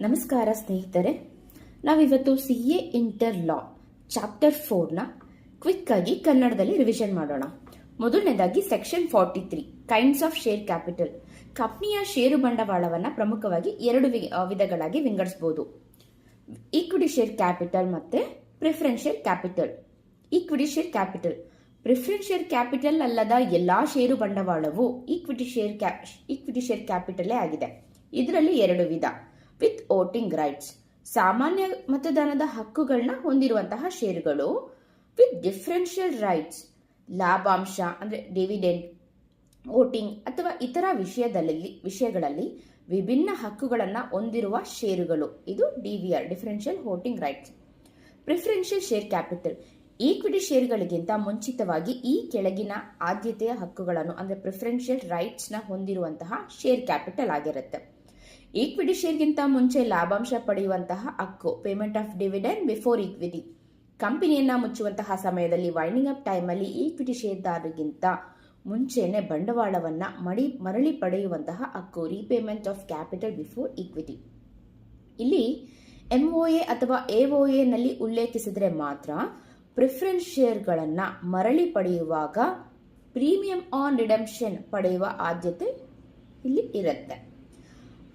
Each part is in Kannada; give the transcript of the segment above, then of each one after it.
ನಮಸ್ಕಾರ ಸ್ನೇಹಿತರೆ, ನಾವಿವತ್ತು CA ಇಂಟರ್ ಲಾ ಚಾಪ್ಟರ್ 4ನ ಕ್ವಿಕ್ ಆಗಿ ಕನ್ನಡದಲ್ಲಿ ರಿವಿಷನ್ ಮಾಡೋಣ. ಮೊದಲನೇದಾಗಿ section 43 kinds of share capital. ಕಂಪನಿಯ ಷೇರು ಬಂಡವಾಳವನ್ನ ಪ್ರಮುಖವಾಗಿ ಎರಡು ವಿಧಗಳಾಗಿ ವಿಂಗಡಿಸಬಹುದು: ಈಕ್ವಿಟಿ ಶೇರ್ ಕ್ಯಾಪಿಟಲ್ ಮತ್ತೆ preference share capital. Equity share capital preference share capital ಅಲ್ಲದ ಎಲ್ಲಾ ಷೇರು ಬಂಡವಾಳವು ಈಕ್ವಿಟಿ ಶೇರ್ ಕ್ಯಾಪಿಟಲ್ ಆಗಿದೆ. ಇದರಲ್ಲಿ ಎರಡು ವಿಧ: ವಿತ್ ವೋಟಿಂಗ್ ರೈಟ್ಸ್, ಸಾಮಾನ್ಯ ಮತದಾನದ ಹಕ್ಕುಗಳನ್ನ ಹೊಂದಿರುವಂತಹ ಷೇರುಗಳು; ವಿತ್ ಡಿಫರೆನ್ಷಿಯಲ್ ರೈಟ್ಸ್, ಲಾಭಾಂಶ ಅಂದ್ರೆ ಡಿವಿಡೆಂಡ್, ವೋಟಿಂಗ್ ಅಥವಾ ಇತರ ವಿಷಯಗಳಲ್ಲಿ ವಿಭಿನ್ನ ಹಕ್ಕುಗಳನ್ನು ಹೊಂದಿರುವ ಷೇರುಗಳು. ಇದು DVR, differential voting rights. Preferential share capital equity ಷೇರುಗಳಿಗಿಂತ ಮುಂಚಿತವಾಗಿ ಈ ಕೆಳಗಿನ ಆದ್ಯತೆಯ ಹಕ್ಕುಗಳನ್ನು ಅಂದ್ರೆ ಪ್ರಿಫರೆನ್ಷಿಯಲ್ ರೈಟ್ಸ್ ನ ಹೊಂದಿರುವಂತಹ ಶೇರ್ ಕ್ಯಾಪಿಟಲ್ ಆಗಿರುತ್ತೆ. ಈಕ್ವಿಟಿ ಶೇರ್ಗಿಂತ ಮುಂಚೆ ಲಾಭಾಂಶ ಪಡೆಯುವಂತಹ ಹಕ್ಕು, payment of dividend before equity. ಕಂಪನಿಯನ್ನ ಮುಚ್ಚುವಂತಹ ಸಮಯದಲ್ಲಿ ವೈಂಡಿಂಗ್ ಅಪ್ ಟೈಮ್ ಅಲ್ಲಿ ಈಕ್ವಿಟಿ ಶೇರ್ದಾರರಿಗಿಂತ ಮುಂಚೆನೆ ಬಂಡವಾಳವನ್ನ ಮರಳಿ ಪಡೆಯುವಂತಹ ಹಕ್ಕು, repayment of capital before equity. ಇಲ್ಲಿ MOA ಅಥವಾ AOA ನಲ್ಲಿ ಉಲ್ಲೇಖಿಸಿದ್ರೆ ಮಾತ್ರ ಪ್ರಿಫರೆನ್ಸ್ ಶೇರ್ಗಳನ್ನ ಮರಳಿ ಪಡೆಯುವಾಗ ಪ್ರೀಮಿಯಂ ಆನ್ ರಿಡೆಂಪ್ಷನ್ ಪಡೆಯುವ ಆದ್ಯತೆ ಇಲ್ಲಿ ಇರುತ್ತೆ.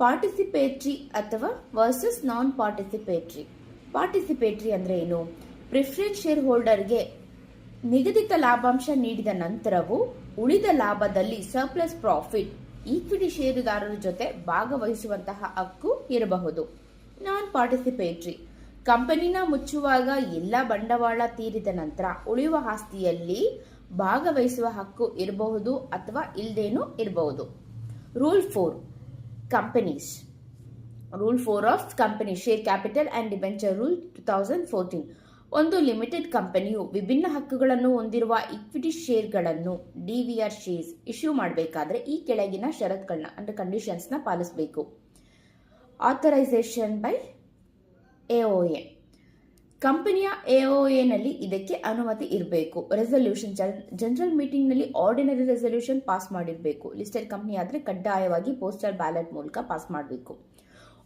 ಪಾರ್ಟಿಸಿಪೇಟರಿ ಅಥವಾ ವರ್ಸಸ್ ನಾನ್ ಪಾರ್ಟಿಸಿಪೇಟರಿ. ಪಾರ್ಟಿಸಿಪೇಟರಿ ಅಂದ್ರೆ ಏನು? ಪ್ರಿಫರೆನ್ಸ್ ಶೇರ್ ಹೋಲ್ಡರ್ಗೆ ನಿಗದಿತ ಲಾಭಾಂಶ ನೀಡಿದ ನಂತರವೂ ಉಳಿದ ಲಾಭದಲ್ಲಿ ಸರ್ಪ್ಲಸ್ ಪ್ರಾಫಿಟ್ ಈಕ್ವಿಟಿ ಷೇರುದಾರರ ಜೊತೆ ಭಾಗವಹಿಸುವಂತಹ ಹಕ್ಕು ಇರಬಹುದು. ನಾನ್ ಪಾರ್ಟಿಸಿಪೇಟರಿ ಕಂಪನಿನ ಮುಚ್ಚುವಾಗ ಎಲ್ಲ ಬಂಡವಾಳ ತೀರಿದ ನಂತರ ಉಳಿಯುವ ಆಸ್ತಿಯಲ್ಲಿ ಭಾಗವಹಿಸುವ ಹಕ್ಕು ಇರಬಹುದು ಅಥವಾ ಇಲ್ದೇನೂ ಇರಬಹುದು. Rule 4 companies. Rule 4 of company share capital and debenture rule 2014. ಒಂದು ಲಿಮಿಟೆಡ್ ಕಂಪನಿಯು ವಿಭಿನ್ನ ಹಕ್ಕುಗಳನ್ನು ಹೊಂದಿರುವ ಈಕ್ವಿಟಿ ಶೇರ್ಗಳನ್ನು DVR ಶೇರ್ಸ್ ಇಶ್ಯೂ ಮಾಡಬೇಕಾದ್ರೆ ಈ ಕೆಳಗಿನ ಷರತ್ತುಗಳನ್ನ ಅಂದ್ರೆ ಕಂಡೀಷನ್ಸ್ ನ ಪಾಲಿಸಬೇಕು. Authorisation by AOA. ಕಂಪನಿಯ AOA ನಲ್ಲಿ ಇದಕ್ಕೆ ಅನುಮತಿ ಇರಬೇಕು. ರೆಸಲ್ಯೂಷನ್, ಜನರಲ್ ಮೀಟಿಂಗ್ ನಲ್ಲಿ ಆರ್ಡಿನರಿ ರೆಸಲ್ಯೂಷನ್ ಪಾಸ್ ಮಾಡಿರಬೇಕು. ಲಿಸ್ಟೆಡ್ ಕಂಪನಿ ಆದ್ರೆ ಕಡ್ಡಾಯವಾಗಿ ಪೋಸ್ಟಲ್ ಬ್ಯಾಲೆಟ್ ಮೂಲಕ ಪಾಸ್ ಮಾಡಬೇಕು.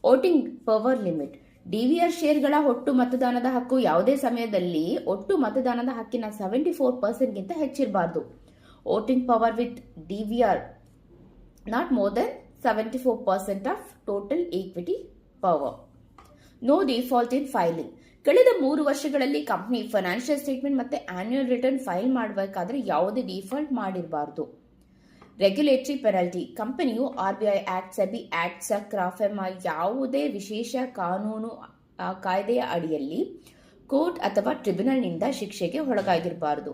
Voting power limit. DVR ಶೇರ್ಗಳ ಒಟ್ಟು ಮತದಾನದ ಹಕ್ಕು ಯಾವುದೇ ಸಮಯದಲ್ಲಿ ಒಟ್ಟು ಮತದಾನದ ಹಕ್ಕಿನ 74% ಗಿಂತ ಹೆಚ್ಚಿರಬಾರದು. Voting power with DVR not more than 74% of total equity power. No default in filing. ಕಳೆದ 3 ವರ್ಷಗಳಲ್ಲಿ ಕಂಪನಿ ಫೈನಾನ್ಷಿಯಲ್ ಸ್ಟೇಟ್ಮೆಂಟ್ ಮತ್ತೆ ಆನ್ಯುಯಲ್ ರಿಟರ್ನ್ ಫೈಲ್ ಮಾಡಬೇಕಾದ್ರೆ ಯಾವುದೇ ಡಿಫಾಲ್ಟ್ ಮಾಡಿರಬಾರದು. Regulatory penalty. ಕಂಪನಿಯು RBI act, SEBI act, CRAFEMA ಯಾವುದೇ ವಿಶೇಷ ಕಾನೂನು ಕಾಯ್ದೆಯ ಅಡಿಯಲ್ಲಿ ಕೋರ್ಟ್ ಅಥವಾ ಟ್ರಿಬ್ಯುನಲ್ ನಿಂದ ಶಿಕ್ಷೆಗೆ ಒಳಗಾಗಿರಬಾರದು.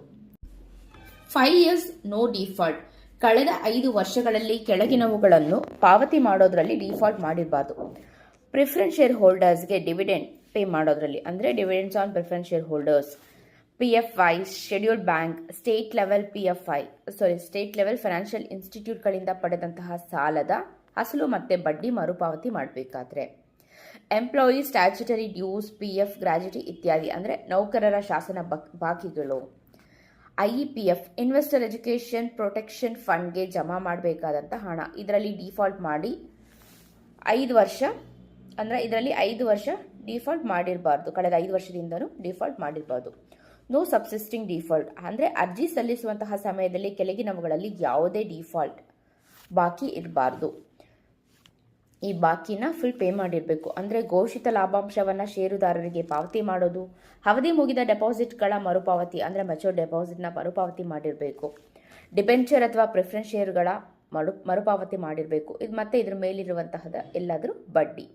5 years ನೋ ಡಿಫಾಲ್ಟ್. ಕಳೆದ 5 ವರ್ಷಗಳಲ್ಲಿ ಕೆಳಗಿನವುಗಳನ್ನು ಪಾವತಿ ಮಾಡೋದ್ರಲ್ಲಿ ಡಿಫಾಲ್ಟ್ ಮಾಡಿರಬಾರದು. ಪ್ರಿಫರೆನ್ಸ್ ಶೇರ್ ಹೋಲ್ಡರ್ಸ್ಗೆ ಡಿವಿಡೆಂಡ್ ಪೇ ಮಾಡೋದ್ರಲ್ಲಿ ಅಂದ್ರೆ dividends on preference shareholders, PFI, scheduled bank, state level financial ಇನ್ಸ್ಟಿಟ್ಯೂಟ್ಗಳಿಂದ ಪಡೆದಂತಹ ಸಾಲದ ಅಸಲು ಮತ್ತೆ ಬಡ್ಡಿ ಮರುಪಾವತಿ ಮಾಡಬೇಕಾದ್ರೆ, employee statutory dues, PF, gratuity ಇತ್ಯಾದಿ ಅಂದ್ರೆ ನೌಕರರ ಶಾಸನ ಬಾಕಿಗಳು, IEPF ಇನ್ವೆಸ್ಟರ್ ಎಜುಕೇಶನ್ ಪ್ರೊಟೆಕ್ಷನ್ ಫಂಡ್ಗೆ ಜಮಾ ಮಾಡಬೇಕಾದಂತಹ ಹಣ. ಇದರಲ್ಲಿ ಡಿಫಾಲ್ಟ್ ಮಾಡಿ 5 ವರ್ಷ ಅಂದ್ರೆ ಇದರಲ್ಲಿ 5 ವರ್ಷ ಡಿಫಾಲ್ಟ್ ಮಾಡಿರಬಾರ್ದು. ಕಳೆದ 5 ವರ್ಷದಿಂದನೂ ಡಿಫಾಲ್ಟ್ ಮಾಡಿರಬಾರ್ದು. ನೋ ಸಬ್ಸಿಸ್ಟಿಂಗ್ ಡಿಫಾಲ್ಟ್ ಅಂದ್ರೆ ಅರ್ಜಿ ಸಲ್ಲಿಸುವಂತಹ ಸಮಯದಲ್ಲಿ ಕೆಳಗಿನವುಗಳಲ್ಲಿ ಯಾವುದೇ ಡಿಫಾಲ್ಟ್ ಬಾಕಿ ಇರಬಾರ್ದು. ಈ ಬಾಕಿನ ಫುಲ್ ಪೇ ಮಾಡಿರಬೇಕು. ಅಂದ್ರೆ ಘೋಷಿತ ಲಾಭಾಂಶವನ್ನ ಷೇರುದಾರರಿಗೆ ಪಾವತಿ ಮಾಡೋದು, ಅವಧಿ ಮುಗಿದ ಡೆಪಾಸಿಟ್ಗಳ ಮರುಪಾವತಿ ಅಂದ್ರೆ ಮೆಚೂರ್ ಡೆಪಾಸಿಟ್ನ ಮರುಪಾವತಿ ಮಾಡಿರಬೇಕು. ಡಿಬೆಂಚರ್ ಅಥವಾ ಪ್ರಿಫರೆನ್ಸ್ ಶೇರುಗಳ ಮರುಪಾವತಿ ಮಾಡಿರಬೇಕು. ಇದು ಮತ್ತೆ ಇದ್ರ ಮೇಲಿರುವಂತಹದ ಎಲ್ಲಾದರೂ ಬಡ್ಡಿ.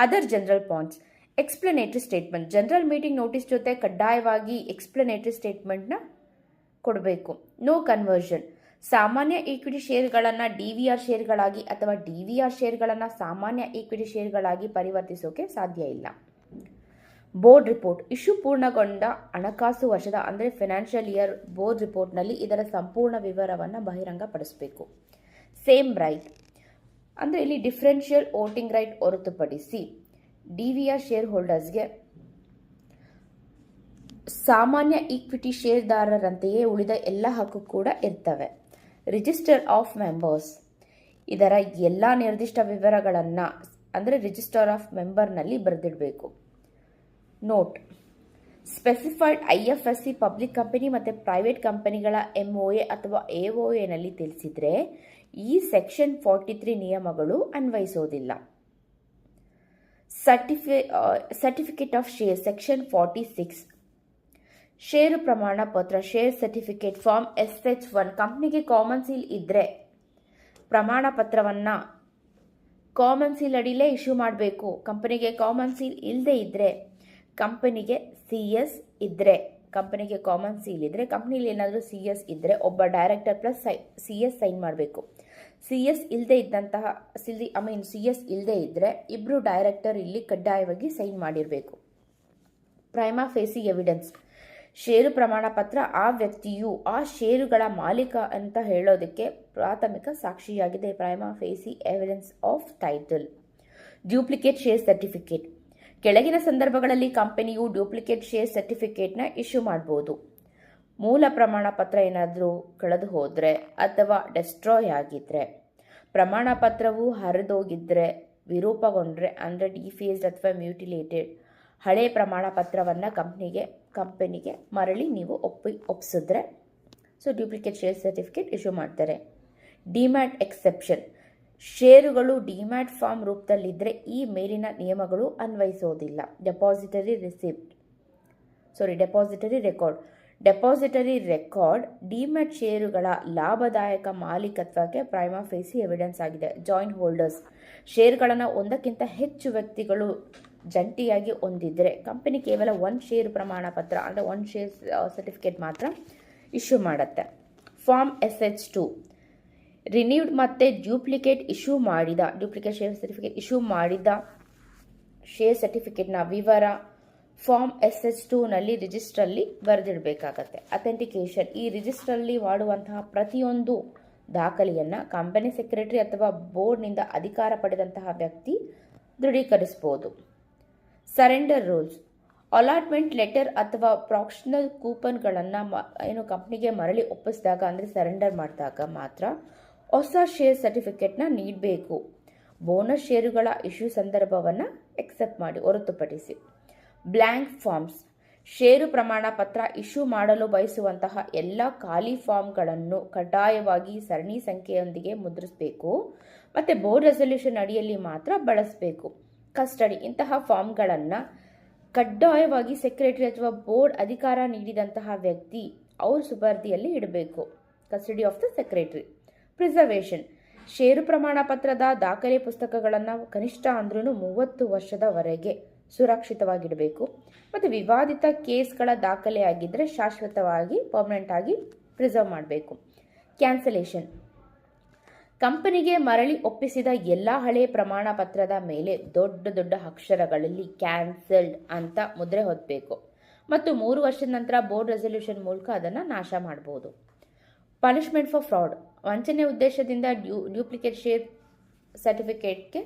Other general points. Explanatory statement. General meeting notice ಜೊತೆ ಕಡ್ಡಾಯವಾಗಿ ಎಕ್ಸ್ಪ್ಲನೇಟರಿ ಸ್ಟೇಟ್ಮೆಂಟ್ನ ಕೊಡಬೇಕು. No conversion. ಸಾಮಾನ್ಯ ಈಕ್ವಿಟಿ ಶೇರ್ಗಳನ್ನು DVR ಶೇರ್ಗಳಾಗಿ ಅಥವಾ DVR ಶೇರ್ಗಳನ್ನು ಸಾಮಾನ್ಯ ಈಕ್ವಿಟಿ ಶೇರ್ಗಳಾಗಿ ಪರಿವರ್ತಿಸೋಕೆ ಸಾಧ್ಯ ಇಲ್ಲ. Board report. ಇಶ್ಯೂ ಪೂರ್ಣಗೊಂಡ ಹಣಕಾಸು ವರ್ಷದ ಅಂದರೆ ಫೈನಾನ್ಷಿಯಲ್ ಇಯರ್ ಬೋರ್ಡ್ ರಿಪೋರ್ಟ್ನಲ್ಲಿ ಇದರ ಸಂಪೂರ್ಣ ವಿವರವನ್ನು ಬಹಿರಂಗಪಡಿಸಬೇಕು. ಸೇಮ್ ರೈಟ್ ಅಂದರೆ ಇಲ್ಲಿ ಡಿಫರೆನ್ಷಿಯಲ್ ವೋಟಿಂಗ್ ರೈಟ್ ಹೊರತುಪಡಿಸಿ DVR ಶೇರ್ ಹೋಲ್ಡರ್ಸ್ಗೆ ಸಾಮಾನ್ಯ ಈಕ್ವಿಟಿ ಶೇರ್ದಾರರಂತೆಯೇ ಉಳಿದ ಎಲ್ಲ ಹಕ್ಕು ಕೂಡ ಇರ್ತವೆ. Register of members. ಇದರ ಎಲ್ಲ ನಿರ್ದಿಷ್ಟ ವಿವರಗಳನ್ನು ಅಂದರೆ ರಿಜಿಸ್ಟರ್ ಆಫ್ ಮೆಂಬರ್ನಲ್ಲಿ ಬರೆದಿಡಬೇಕು. Note: specified IFSC public company ಮತ್ತು ಪ್ರೈವೇಟ್ ಕಂಪನಿಗಳ MOA ಅಥವಾ AOA ನಲ್ಲಿ ತಿಳಿಸಿದರೆ ಈ ಸೆಕ್ಷನ್ 43 ನಿಯಮಗಳು ಅನ್ವಯಿಸೋದಿಲ್ಲ. Certificate of share section 46. ಷೇರು ಪ್ರಮಾಣ ಪತ್ರ ಶೇರ್ ಸರ್ಟಿಫಿಕೇಟ್ ಫಾರ್ಮ್ SH1 ಕಂಪ್ನಿಗೆ ಕಾಮನ್ ಸೀಲ್ ಇದ್ದರೆ ಪ್ರಮಾಣ ಪತ್ರವನ್ನು ಕಾಮನ್ ಸೀಲ್ ಅಡಿಲೇ ಇಶ್ಯೂ ಮಾಡಬೇಕು. ಕಂಪನಿಗೆ ಕಾಮನ್ ಸೀಲ್ ಇಲ್ಲದೆ ಇದ್ದರೆ, ಕಂಪನಿಗೆ CS ಇದ್ದರೆ, ಕಂಪನಿಗೆ ಕಾಮನ್ ಸೀಲ್ ಇದ್ದರೆ, ಕಂಪ್ನಿಲಿ ಏನಾದರೂ CS ಇದ್ದರೆ ಒಬ್ಬ ಡೈರೆಕ್ಟರ್ ಪ್ಲಸ್ CS ಸೈನ್ ಮಾಡಬೇಕು. CS ಇಲ್ಲದೆ ಇದ್ದಂತಹ CS ಇಲ್ಲದೆ ಇದ್ದರೆ ಇಬ್ಬರು ಡೈರೆಕ್ಟರ್ ಇಲ್ಲಿ ಕಡ್ಡಾಯವಾಗಿ ಸೈನ್ ಮಾಡಿರಬೇಕು. ಪ್ರೈಮಾ ಫೇಸಿ ಎವಿಡೆನ್ಸ್ ಷೇರು ಪ್ರಮಾಣ ಪತ್ರ ಆ ವ್ಯಕ್ತಿಯು ಆ ಷೇರುಗಳ ಮಾಲೀಕ ಅಂತ ಹೇಳೋದಕ್ಕೆ ಪ್ರಾಥಮಿಕ ಸಾಕ್ಷಿಯಾಗಿದೆ. Prima ಫೇಸಿ evidence of title. Duplicate share certificate ಕೆಳಗಿನ ಸಂದರ್ಭಗಳಲ್ಲಿ ಕಂಪನಿಯು ಡ್ಯೂಪ್ಲಿಕೇಟ್ ಶೇರ್ ಸರ್ಟಿಫಿಕೇಟ್ನ ಇಶ್ಯೂ ಮಾಡಬಹುದು. ಮೂಲ ಪ್ರಮಾಣ ಪತ್ರ ಏನಾದರೂ ಕಳೆದು ಹೋದರೆ ಅಥವಾ ಡೆಸ್ಟ್ರಾಯ್ ಆಗಿದ್ರೆ, ಪ್ರಮಾಣ ಪತ್ರವು ಹರಿದೋಗಿದ್ರೆ, ವಿರೂಪಗೊಂಡ್ರೆ ಅಂದರೆ ಡಿಫೇಸ್ಡ್ ಅಥವಾ ಮ್ಯೂಟಿಲೇಟೆಡ್, ಹಳೆ ಪ್ರಮಾಣ ಪತ್ರವನ್ನು ಕಂಪನಿಗೆ ಮರಳಿ ನೀವು ಒಪ್ಪಿಸಿದ್ರೆ ಡ್ಯೂಪ್ಲಿಕೇಟ್ ಶೇರ್ ಸರ್ಟಿಫಿಕೇಟ್ ಇಶ್ಯೂ ಮಾಡ್ತಾರೆ. ಡಿಮ್ಯಾಟ್ ಎಕ್ಸೆಪ್ಷನ್ ಷೇರುಗಳು ಡಿಮ್ಯಾಟ್ ಫಾರ್ಮ್ ರೂಪದಲ್ಲಿದ್ದರೆ ಈ ಮೇಲಿನ ನಿಯಮಗಳು ಅನ್ವಯಿಸೋದಿಲ್ಲ. ಡೆಪಾಸಿಟರಿ ರೆಕಾರ್ಡ್ ಡಿಮ್ಯಾಟ್ ಷೇರುಗಳ ಲಾಭದಾಯಕ ಮಾಲೀಕತ್ವಕ್ಕೆ ಪ್ರೈಮಾ ಫೇಸಿ ಎವಿಡೆನ್ಸ್ ಆಗಿದೆ. ಜಾಯಿಂಟ್ ಹೋಲ್ಡರ್ಸ್ ಷೇರುಗಳನ್ನು ಒಂದಕ್ಕಿಂತ ಹೆಚ್ಚು ವ್ಯಕ್ತಿಗಳು ಜಂಟಿಯಾಗಿ ಹೊಂದಿದ್ರೆ ಕಂಪನಿ ಕೇವಲ ಒಂದು ಷೇರು ಪ್ರಮಾಣ ಪತ್ರ ಅಂದರೆ ಒಂದು ಶೇರ್ ಸರ್ಟಿಫಿಕೇಟ್ ಮಾತ್ರ ಇಶ್ಯೂ ಮಾಡುತ್ತೆ. ಫಾರ್ಮ್ SH2 ರಿನ್ಯೂಡ್ ಮತ್ತು ಡ್ಯೂಪ್ಲಿಕೇಟ್ ಶೇರ್ ಸರ್ಟಿಫಿಕೇಟ್ ಇಶ್ಯೂ ಮಾಡಿದ ಶೇರ್ ಸರ್ಟಿಫಿಕೇಟ್ನ ವಿವರ ಫಾರ್ಮ್ SH2 ನಲ್ಲಿ ರಿಜಿಸ್ಟ್ರಲ್ಲಿ ಬರೆದಿಡಬೇಕಾಗತ್ತೆ. ಅಥೆಂಟಿಕೇಶನ್ ಈ ರಿಜಿಸ್ಟ್ರಲ್ಲಿ ಮಾಡುವಂತಹ ಪ್ರತಿಯೊಂದು ದಾಖಲೆಯನ್ನು ಕಂಪನಿ ಸೆಕ್ರೆಟರಿ ಅಥವಾ ಬೋರ್ಡ್ನಿಂದ ಅಧಿಕಾರ ಪಡೆದಂತಹ ವ್ಯಕ್ತಿ ದೃಢೀಕರಿಸಬಹುದು. ಸರೆಂಡರ್ ರೂಲ್ಸ್ ಅಲಾಟ್ಮೆಂಟ್ ಲೆಟರ್ ಅಥವಾ ಪ್ರಾಕ್ಷನಲ್ ಕೂಪನ್ಗಳನ್ನು ಕಂಪ್ನಿಗೆ ಮರಳಿ ಒಪ್ಪಿಸಿದಾಗ ಅಂದರೆ ಸರೆಂಡರ್ ಮಾಡಿದಾಗ ಮಾತ್ರ ಹೊಸ ಶೇರ್ ಸರ್ಟಿಫಿಕೇಟ್ನ ನೀಡಬೇಕು. ಬೋನಸ್ ಷೇರುಗಳ ಇಶ್ಯೂ ಸಂದರ್ಭವನ್ನು ಎಕ್ಸೆಪ್ಟ್ ಮಾಡಿ ಹೊರತುಪಡಿಸಿ. ಬ್ಲ್ಯಾಂಕ್ ಫಾರ್ಮ್ಸ್ ಷೇರು ಪ್ರಮಾಣ ಪತ್ರ ಇಶ್ಯೂ ಮಾಡಲು ಬಯಸುವಂತಹ ಎಲ್ಲ ಖಾಲಿ ಫಾರ್ಮ್ಗಳನ್ನು ಕಡ್ಡಾಯವಾಗಿ ಸರಣಿ ಸಂಖ್ಯೆಯೊಂದಿಗೆ ಮುದ್ರಿಸಬೇಕು ಮತ್ತು ಬೋರ್ಡ್ ರೆಸಲ್ಯೂಷನ್ ಅಡಿಯಲ್ಲಿ ಮಾತ್ರ ಬಳಸಬೇಕು. ಕಸ್ಟಡಿ ಇಂತಹ ಫಾರ್ಮ್ಗಳನ್ನು ಕಡ್ಡಾಯವಾಗಿ ಸೆಕ್ರೆಟರಿ ಅಥವಾ ಬೋರ್ಡ್ ಅಧಿಕಾರ ನೀಡಿದಂತಹ ವ್ಯಕ್ತಿ ಅವ್ರ ಸುಪರ್ದಿಯಲ್ಲಿ ಇಡಬೇಕು. Custody of the secretary. Preservation ಷೇರು ಪ್ರಮಾಣ ಪತ್ರದ ದಾಖಲೆ ಪುಸ್ತಕಗಳನ್ನು ಕನಿಷ್ಠ ಅಂದ್ರೂ 30 ವರ್ಷದವರೆಗೆ ಸುರಕ್ಷಿತವಾಗಿಡಬೇಕು ಮತ್ತು ವಿವಾದಿತ ಕೇಸ್ಗಳ ದಾಖಲೆಯಾಗಿದ್ದರೆ ಶಾಶ್ವತವಾಗಿ ಪರ್ಮನೆಂಟ್ ಆಗಿ ಪ್ರಿಸರ್ವ್ ಮಾಡಬೇಕು. ಕ್ಯಾನ್ಸಲೇಷನ್ ಕಂಪನಿಗೆ ಮರಳಿ ಒಪ್ಪಿಸಿದ ಎಲ್ಲ ಹಳೆ ಪ್ರಮಾಣ ಪತ್ರದ ಮೇಲೆ ದೊಡ್ಡ ದೊಡ್ಡ ಅಕ್ಷರಗಳಲ್ಲಿ ಕ್ಯಾನ್ಸಲ್ಡ್ ಅಂತ ಮುದ್ರೆ ಹೊತ್ತಬೇಕು ಮತ್ತು 3 ವರ್ಷದ ನಂತರ ಬೋರ್ಡ್ ರೆಸಲ್ಯೂಷನ್ ಮೂಲಕ ಅದನ್ನು ನಾಶ ಮಾಡಬಹುದು. ಪನಿಷ್ಮೆಂಟ್ ಫಾರ್ ಫ್ರಾಡ್ ವಂಚನೆ ಉದ್ದೇಶದಿಂದ ಡ್ಯೂಪ್ಲಿಕೇಟ್ ಶೇರ್ ಸರ್ಟಿಫಿಕೇಟ್ಗೆ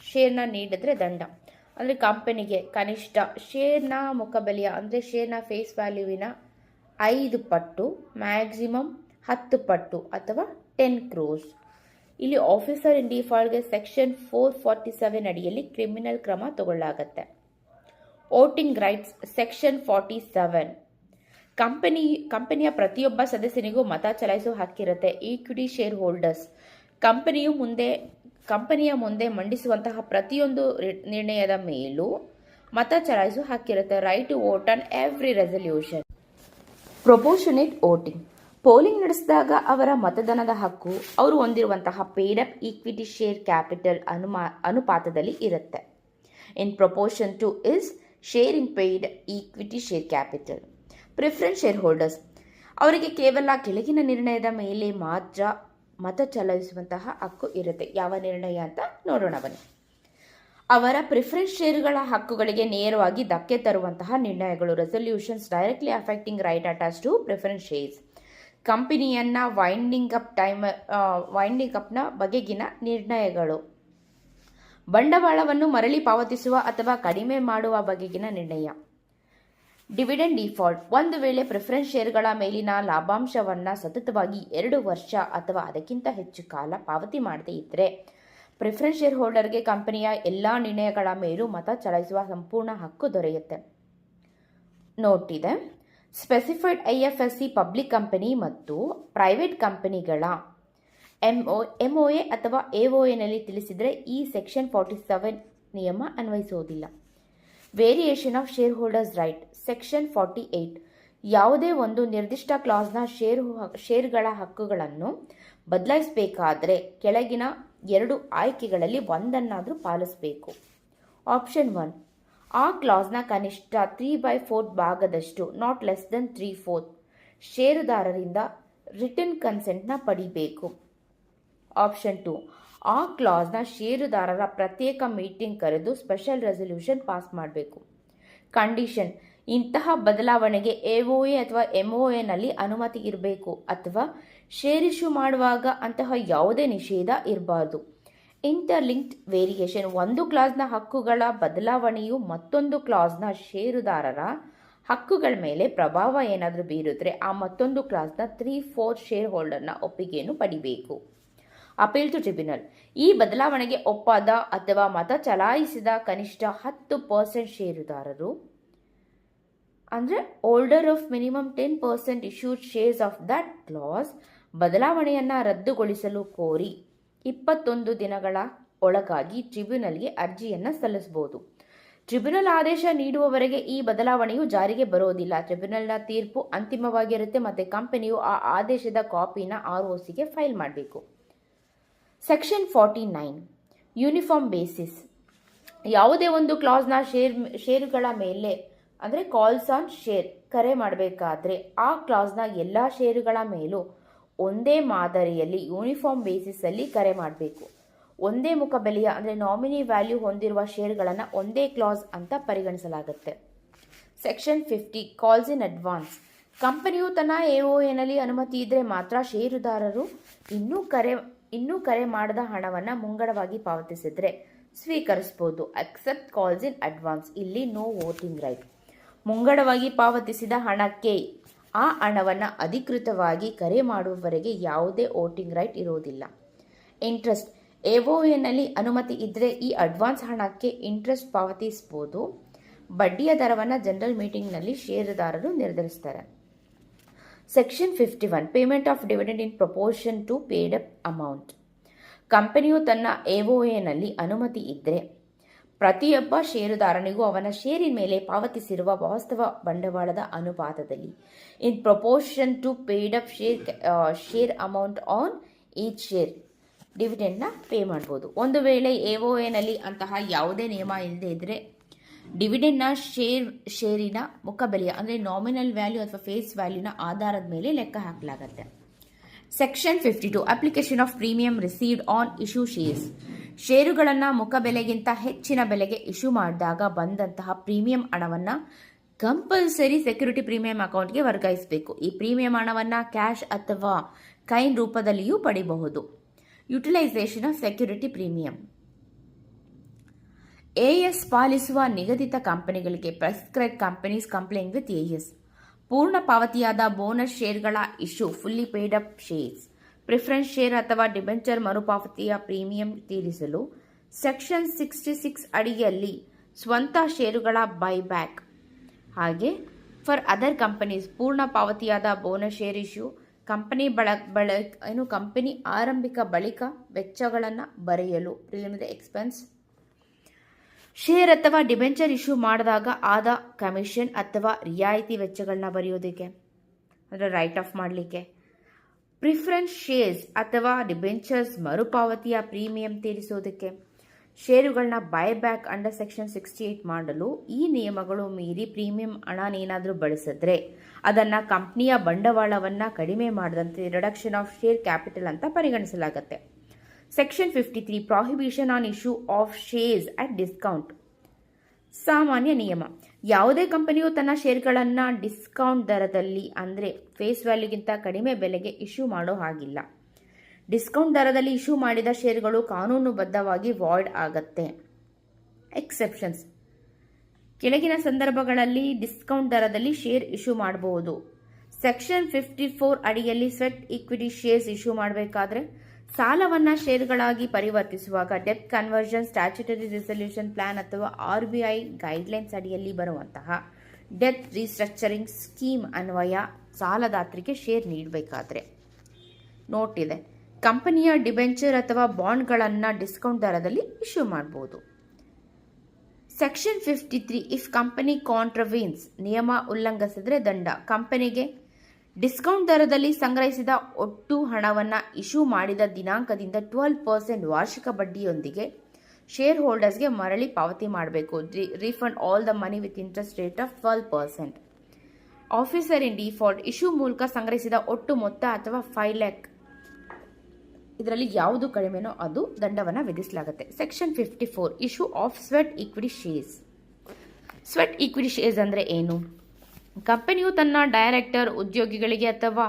ಶೇರ್ನ ನೀಡಿದ್ರೆ ದಂಡ. ಅಂದರೆ ಕಂಪನಿಗೆ ಕನಿಷ್ಠ ಶೇರ್ನ ಮುಖಬೆಲೆಯ ಅಂದರೆ ಶೇರ್ನ ಫೇಸ್ ವ್ಯಾಲ್ಯೂವಿನ 5 ಪಟ್ಟು, ಮ್ಯಾಕ್ಸಿಮಮ್ 10 ಪಟ್ಟು ಅಥವಾ 10 crores. ಇಲ್ಲಿ ಆಫೀಸರ್ ಇನ್ ಡಿಫಾಲ್ಟ್ಗೆ ಸೆಕ್ಷನ್ 447 ಅಡಿಯಲ್ಲಿ ಕ್ರಿಮಿನಲ್ ಕ್ರಮ ತಗೊಳ್ಳಾಗತ್ತೆ. ವೋಟಿಂಗ್ ರೈಟ್ಸ್ ಸೆಕ್ಷನ್ 47 ಕಂಪನಿಯ ಪ್ರತಿಯೊಬ್ಬ ಸದಸ್ಯನಿಗೂ ಮತ ಚಲಾಯಿಸುವ ಹಕ್ಕಿರುತ್ತೆ. ಈಕ್ವಿಟಿ ಶೇರ್ ಹೋಲ್ಡರ್ಸ್ ಕಂಪನಿಯ ಮುಂದೆ ಮಂಡಿಸುವಂತಹ ಪ್ರತಿಯೊಂದು ನಿರ್ಣಯದ ಮೇಲೂ ಮತ ಚಲಾಯಿಸುವ ಹಕ್ಕಿರುತ್ತೆ. Right to vote on every resolution. Proportionate voting polling ನಡೆಸಿದಾಗ ಅವರ ಮತದಾನದ ಹಕ್ಕು ಅವರು ಹೊಂದಿರುವಂತಹ paid up equity share capital ಅನುಪಾತದಲ್ಲಿ ಇರುತ್ತೆ. In proportion to his share in paid equity share capital. Preference shareholders ಅವರಿಗೆ ಕೇವಲ ಕೆಳಗಿನ ನಿರ್ಣಯದ ಮೇಲೆ ಮಾತ್ರ ಮತ ಚಲಾಯಿಸುವಂತಹ ಹಕ್ಕು ಇರುತ್ತೆ. ಯಾವ ನಿರ್ಣಯ ಅಂತ ನೋಡೋಣ ಬನ್ನಿ. ಅವರ ಪ್ರಿಫರೆನ್ಸ್ ಶೇರುಗಳ ಹಕ್ಕುಗಳಿಗೆ ನೇರವಾಗಿ ಧಕ್ಕೆ ತರುವಂತಹ ನಿರ್ಣಯಗಳು. Resolutions directly affecting right attach to preference shares. ಕಂಪನಿಯನ್ನ ವೈಂಡಿಂಗ್ ಅಪ್ನ ಬಗೆಗಿನ ನಿರ್ಣಯಗಳು. ಬಂಡವಾಳವನ್ನು ಮರಳಿ ಪಾವತಿಸುವ ಅಥವಾ ಕಡಿಮೆ ಮಾಡುವ ಬಗೆಗಿನ ನಿರ್ಣಯ. ಡಿವಿಡೆಂಡ್ ಡಿಫಾಲ್ಟ್ ಒಂದು ವೇಳೆ ಪ್ರಿಫರೆನ್ಸ್ ಶೇರ್ಗಳ ಮೇಲಿನ ಲಾಭಾಂಶವನ್ನು ಸತತವಾಗಿ 2 ವರ್ಷ ಅಥವಾ ಅದಕ್ಕಿಂತ ಹೆಚ್ಚು ಕಾಲ ಪಾವತಿ ಮಾಡದೇ ಇದ್ದರೆ ಪ್ರಿಫರೆನ್ಸ್ ಶೇರ್ ಹೋಲ್ಡರ್ಗೆ ಕಂಪನಿಯ ಎಲ್ಲ ನಿರ್ಣಯಗಳ ಮೇಲೂ ಮತ ಚಲಾಯಿಸುವ ಸಂಪೂರ್ಣ ಹಕ್ಕು ದೊರೆಯುತ್ತೆ. ನೋಟ್ ಇದೆ, ಸ್ಪೆಸಿಫೈಡ್ IFSC ಪಬ್ಲಿಕ್ ಕಂಪನಿ ಮತ್ತು ಪ್ರೈವೇಟ್ ಕಂಪನಿಗಳ MOA ಅಥವಾ AOAನಲ್ಲಿ ತಿಳಿಸಿದರೆ ಈ ಸೆಕ್ಷನ್ 47 ನಿಯಮ ಅನ್ವಯಿಸುವುದಿಲ್ಲ. Variation of share holders right section 48 ಯಾವುದೇ ಒಂದು ನಿರ್ದಿಷ್ಟ ಕ್ಲಾಸ್ನ ಶೇರ್ಗಳ ಹಕ್ಕುಗಳನ್ನು ಬದಲಾಯಿಸಬೇಕಾದರೆ ಕೆಳಗಿನ 2 ಆಯ್ಕೆಗಳಲ್ಲಿ ಒಂದನ್ನಾದರೂ ಪಾಲಿಸಬೇಕು. ಆಪ್ಷನ್ 1, ಆ ಕ್ಲಾಸ್ನ ಕನಿಷ್ಠ 3/4 ಭಾಗದಷ್ಟು ನಾಟ್ ಲೆಸ್ ದೆನ್ 3/4 ಷೇರುದಾರರಿಂದ ರಿಟರ್ನ್ ಕನ್ಸೆಂಟ್ನ ಪಡಿಬೇಕು. ಆಪ್ಷನ್ 2, ಆ ಕ್ಲಾಸ್ನ ಷೇರುದಾರರ ಪ್ರತ್ಯೇಕ ಮೀಟಿಂಗ್ ಕರೆದು ಸ್ಪೆಷಲ್ ರೆಸಲ್ಯೂಷನ್ ಪಾಸ್ ಮಾಡಬೇಕು. ಕಂಡೀಷನ್, ಇಂತಹ ಬದಲಾವಣೆಗೆ AOA ಅಥವಾ MOAನಲ್ಲಿ ಅನುಮತಿ ಇರಬೇಕು ಅಥವಾ ಶೇರ್ ಇಶ್ಯೂ ಮಾಡುವಾಗ ಅಂತಹ ಯಾವುದೇ ನಿಷೇಧ ಇರಬಾರ್ದು. ಇಂಟರ್ಲಿಂಕ್ಡ್ ವೇರಿಯೇಷನ್, ಒಂದು ಕ್ಲಾಸ್ನ ಹಕ್ಕುಗಳ ಬದಲಾವಣೆಯು ಮತ್ತೊಂದು ಕ್ಲಾಸ್ನ ಷೇರುದಾರರ ಹಕ್ಕುಗಳ ಮೇಲೆ ಪ್ರಭಾವ ಏನಾದರೂ ಬೀರಿದ್ರೆ ಆ ಮತ್ತೊಂದು ಕ್ಲಾಸ್ನ 3/4 ಶೇರ್ ಹೋಲ್ಡರ್ನ ಒಪ್ಪಿಗೆಯನ್ನು ಪಡಿಬೇಕು. ಅಪೀಲ್ ಟು ಟ್ರಿಬ್ಯುನಲ್, ಈ ಬದಲಾವಣೆಗೆ ಒಪ್ಪದ ಅಥವಾ ಮತ ಚಲಾಯಿಸಿದ ಕನಿಷ್ಠ 10% ಷೇರುದಾರರು ಅಂದರೆ holder of minimum 10% issued shares of that class ಬದಲಾವಣೆಯನ್ನು ರದ್ದುಗೊಳಿಸಲು ಕೋರಿ 21 ದಿನಗಳ ಒಳಗಾಗಿ ಟ್ರಿಬ್ಯುನಲ್ಗೆ ಅರ್ಜಿಯನ್ನು ಸಲ್ಲಿಸಬಹುದು. ಟ್ರಿಬ್ಯುನಲ್ ಆದೇಶ ನೀಡುವವರೆಗೆ ಈ ಬದಲಾವಣೆಯು ಜಾರಿಗೆ ಬರೋದಿಲ್ಲ. ಟ್ರಿಬ್ಯುನಲ್ನ ತೀರ್ಪು ಅಂತಿಮವಾಗಿರುತ್ತೆ ಮತ್ತು ಕಂಪನಿಯು ಆ ಆದೇಶದ ಕಾಪಿನ ROCಗೆ ಫೈಲ್ ಮಾಡಬೇಕು. ಸೆಕ್ಷನ್ 49 ಯೂನಿಫಾರ್ಮ್ ಬೇಸಿಸ್, ಯಾವುದೇ ಒಂದು ಕ್ಲಾಸ್ನ ಷೇರುಗಳ ಮೇಲೆ ಅಂದರೆ ಕಾಲ್ಸ್ ಆನ್ ಶೇರ್ ಕರೆ ಮಾಡಬೇಕಾದ್ರೆ ಆ ಕ್ಲಾಸ್ನ ಎಲ್ಲ ಷೇರುಗಳ ಮೇಲೂ ಒಂದೇ ಮಾದರಿಯಲ್ಲಿ ಯೂನಿಫಾರ್ಮ್ ಬೇಸಿಸಲ್ಲಿ ಕರೆ ಮಾಡಬೇಕು. ಒಂದೇ ಮುಖಬೆಲೆಯ ಅಂದರೆ ನಾಮಿನಿ ವ್ಯಾಲ್ಯೂ ಹೊಂದಿರುವ ಷೇರುಗಳನ್ನು ಒಂದೇ ಕ್ಲಾಸ್ ಅಂತ ಪರಿಗಣಿಸಲಾಗುತ್ತೆ. ಸೆಕ್ಷನ್ 50 ಕಾಲ್ಸ್ ಇನ್ ಅಡ್ವಾನ್ಸ್, ಕಂಪನಿಯು ತನ್ನ AOAನಲ್ಲಿ ಅನುಮತಿ ಇದ್ದರೆ ಮಾತ್ರ ಷೇರುದಾರರು ಇನ್ನೂ ಕರೆ ಮಾಡದ ಹಣವನ್ನು ಮುಂಗಡವಾಗಿ ಪಾವತಿಸಿದರೆ ಸ್ವೀಕರಿಸಬಹುದು. ಅಕ್ಸೆಪ್ಟ್ ಕಾಲ್ಸ್ ಇನ್ ಅಡ್ವಾನ್ಸ್, ಇಲ್ಲಿ ನೋ ವೋಟಿಂಗ್ ರೈಟ್. ಮುಂಗಡವಾಗಿ ಪಾವತಿಸಿದ ಹಣಕ್ಕೆ ಆ ಹಣವನ್ನು ಅಧಿಕೃತವಾಗಿ ಕರೆ ಮಾಡುವವರೆಗೆ ಯಾವುದೇ ವೋಟಿಂಗ್ ರೈಟ್ ಇರುವುದಿಲ್ಲ. ಇಂಟ್ರೆಸ್ಟ್, AOAನಲ್ಲಿ ಅನುಮತಿ ಇದ್ದರೆ ಈ ಅಡ್ವಾನ್ಸ್ ಹಣಕ್ಕೆ ಇಂಟ್ರೆಸ್ಟ್ ಪಾವತಿಸಬಹುದು. ಬಡ್ಡಿಯ ದರವನ್ನು ಜನರಲ್ ಮೀಟಿಂಗ್ನಲ್ಲಿ ಷೇರುದಾರರು ನಿರ್ಧರಿಸ್ತಾರೆ. Section 51 payment of dividend in proportion to paid up amount, ಕಂಪನಿಯು ತನ್ನ AOAನಲ್ಲಿ ಅನುಮತಿ ಇದ್ದರೆ ಪ್ರತಿಯೊಬ್ಬ ಷೇರುದಾರನಿಗೂ ಅವನ ಷೇರಿನ ಮೇಲೆ ಪಾವತಿಸಿರುವ ವಾಸ್ತವ ಬಂಡವಾಳದ ಅನುಪಾತದಲ್ಲಿ in proportion to paid up share amount on each share ಡಿವಿಡೆಂಡ್ನ ಪೇ ಮಾಡ್ಬೋದು. ಒಂದು ವೇಳೆ AOAನಲ್ಲಿ ಅಂತಹ ಯಾವುದೇ ನಿಯಮ ಇಲ್ಲದೆ ಇದ್ದರೆ ಡಿವಿಡೆಂಡ್ನ ಶೇರಿನ ಮುಖಬೆಲೆಯ ಅಂದರೆ ನಾಮಿನಲ್ ವ್ಯಾಲ್ಯೂ ಅಥವಾ ಫೇಸ್ ವ್ಯಾಲ್ಯೂನ ಆಧಾರದ ಮೇಲೆ ಲೆಕ್ಕ ಹಾಕಲಾಗುತ್ತೆ. Section 52 application of premium received on issue shares, ಷೇರುಗಳನ್ನು ಮುಖಬೆಲೆಗಿಂತ ಹೆಚ್ಚಿನ ಬೆಲೆಗೆ ಇಶ್ಯೂ ಮಾಡಿದಾಗ ಬಂದಂತಹ ಪ್ರೀಮಿಯಂ ಹಣವನ್ನು ಕಂಪಲ್ಸರಿ ಸೆಕ್ಯೂರಿಟಿ ಪ್ರೀಮಿಯಂ ಅಕೌಂಟ್ಗೆ ವರ್ಗಾಯಿಸಬೇಕು. ಈ ಪ್ರೀಮಿಯಂ ಹಣವನ್ನು ಕ್ಯಾಶ್ ಅಥವಾ ಕೈನ್ ರೂಪದಲ್ಲಿಯೂ ಪಡೆಯಬಹುದು. Utilisation of security premium, AS ಪಾಲಿಸುವ ನಿಗದಿತ ಕಂಪನಿಗಳಿಗೆ prescribe companies compliant with AS, ಪೂರ್ಣ ಪಾವತಿಯಾದ ಬೋನಸ್ ಶೇರ್ಗಳ issue fully paid up shares, preference share ಅಥವಾ ಡಿಬೆಂಚರ್ ಮರುಪಾವತಿಯ ಪ್ರೀಮಿಯಂ ತೀರಿಸಲು ಸೆಕ್ಷನ್ 66 ಅಡಿಯಲ್ಲಿ ಸ್ವಂತ ಷೇರುಗಳ ಬೈಬ್ಯಾಕ್. ಹಾಗೆ ಫಾರ್ ಅದರ್ ಕಂಪನೀಸ್ ಪೂರ್ಣ ಪಾವತಿಯಾದ ಬೋನಸ್ ಶೇರ್ ಇಶ್ಯೂ, ಕಂಪನಿ ಆರಂಭಿಕ ಬಳಿಕ ವೆಚ್ಚಗಳನ್ನು ಬರೆಯಲು ಪ್ರಿಲಿಮಿನರಿ ಎಕ್ಸ್ಪೆನ್ಸ್, ಶೇರ್ ಅಥವಾ ಡಿಬೆಂಚರ್ ಇಶ್ಯೂ ಮಾಡಿದಾಗ ಆದ ಕಮಿಷನ್ ಅಥವಾ ರಿಯಾಯಿತಿ ವೆಚ್ಚಗಳನ್ನ ಬರೆಯೋದಕ್ಕೆ ಅಂದರೆ ರೈಟ್ ಆಫ್ ಮಾಡಲಿಕ್ಕೆ, ಪ್ರಿಫರೆನ್ಸ್ ಶೇರ್ಸ್ ಅಥವಾ ಡಿಬೆಂಚರ್ಸ್ ಮರುಪಾವತಿಯ ಪ್ರೀಮಿಯಂ ತೀರಿಸೋದಕ್ಕೆ, ಷೇರುಗಳನ್ನ ಬೈಬ್ಯಾಕ್ ಅಂಡರ್ ಸೆಕ್ಷನ್ 68 ಮಾಡಲು. ಈ ನಿಯಮಗಳು ಮೀರಿ ಪ್ರೀಮಿಯಂ ಹಣನೇನಾದರೂ ಬಳಸಿದ್ರೆ ಅದನ್ನು ಕಂಪ್ನಿಯ ಬಂಡವಾಳವನ್ನು ಕಡಿಮೆ ಮಾಡದಂತೆ ರಿಡಕ್ಷನ್ ಆಫ್ ಶೇರ್ ಕ್ಯಾಪಿಟಲ್ ಅಂತ ಪರಿಗಣಿಸಲಾಗುತ್ತೆ. Section 53 prohibition on issue of shares at discount, ಸಾಮಾನ್ಯ ನಿಯಮ, ಯಾವುದೇ ಕಂಪನಿಯು ತನ್ನ ಶೇರ್ಗಳನ್ನು ಡಿಸ್ಕೌಂಟ್ ದರದಲ್ಲಿ ಅಂದರೆ ಫೇಸ್ ವ್ಯಾಲ್ಯೂಗಿಂತ ಕಡಿಮೆ ಬೆಲೆಗೆ ಇಶ್ಯೂ ಮಾಡೋ ಹಾಗಿಲ್ಲ. ಡಿಸ್ಕೌಂಟ್ ದರದಲ್ಲಿ ಇಶ್ಯೂ ಮಾಡಿದ ಶೇರ್ಗಳು ಕಾನೂನುಬದ್ಧವಾಗಿ ವಾಯ್ಡ್ ಆಗತ್ತೆ. ಎಕ್ಸೆಪ್ಷನ್ಸ್, ಕೆಳಗಿನ ಸಂದರ್ಭಗಳಲ್ಲಿ ಡಿಸ್ಕೌಂಟ್ ದರದಲ್ಲಿ ಶೇರ್ ಇಶ್ಯೂ ಮಾಡಬಹುದು. ಸೆಕ್ಷನ್ 54 ಅಡಿಯಲ್ಲಿ ಸ್ವೆಟ್ ಈಕ್ವಿಟಿ ಶೇರ್ಸ್ ಇಶ್ಯೂ ಮಾಡಬೇಕಾದ್ರೆ ಸಾಲವನ್ನು ಷೇರುಗಳಾಗಿ ಪರಿವರ್ತಿಸುವಾಗ debt conversion statutory resolution plan ಅಥವಾ RBI ಗೈಡ್ಲೈನ್ಸ್ ಅಡಿಯಲ್ಲಿ ಬರುವಂತಹ ಡೆತ್ ರೀಸ್ಟ್ರಕ್ಚರಿಂಗ್ ಸ್ಕೀಮ್ ಅನ್ವಯ ಸಾಲದಾತರಿಗೆ ಶೇರ್ ನೀಡಬೇಕಾದ್ರೆ ನೋಟ್ ಇದೆ. ಕಂಪನಿಯ ಡಿಬೆಂಚರ್ ಅಥವಾ ಬಾಂಡ್ಗಳನ್ನು ಡಿಸ್ಕೌಂಟ್ ದರದಲ್ಲಿ ಇಶ್ಯೂ ಮಾಡಬಹುದು. ಸೆಕ್ಷನ್ 53 ಇಫ್ ಕಂಪನಿ ಕಾಂಟ್ರವೀನ್ಸ್ ನಿಯಮ ಉಲ್ಲಂಘಿಸಿದ್ರೆ ದಂಡ. ಕಂಪನಿಗೆ ಡಿಸ್ಕೌಂಟ್ ದರದಲ್ಲಿ ಸಂಗ್ರಹಿಸಿದ ಒಟ್ಟು ಹಣವನ್ನು ಇಶ್ಯೂ ಮಾಡಿದ ದಿನಾಂಕದಿಂದ 12% ವಾರ್ಷಿಕ ಬಡ್ಡಿಯೊಂದಿಗೆ ಶೇರ್ ಹೋಲ್ಡರ್ಸ್ಗೆ ಮರಳಿ ಪಾವತಿ ಮಾಡಬೇಕು. Refund all the money with interest rate of 12%. Officer in default issue ಮೂಲಕ ಸಂಗ್ರಹಿಸಿದ ಒಟ್ಟು ಮೊತ್ತ ಅಥವಾ 5 lakh ಇದರಲ್ಲಿ ಯಾವುದು ಕಡಿಮೆನೋ ಅದು ದಂಡವನ್ನು ವಿಧಿಸಲಾಗುತ್ತೆ. Section 54 issue of sweat equity shares. Sweat equity shares ಅಂದರೆ ಏನು? ಕಂಪನಿಯು ತನ್ನ ಡೈರೆಕ್ಟರ್, ಉದ್ಯೋಗಿಗಳಿಗೆ ಅಥವಾ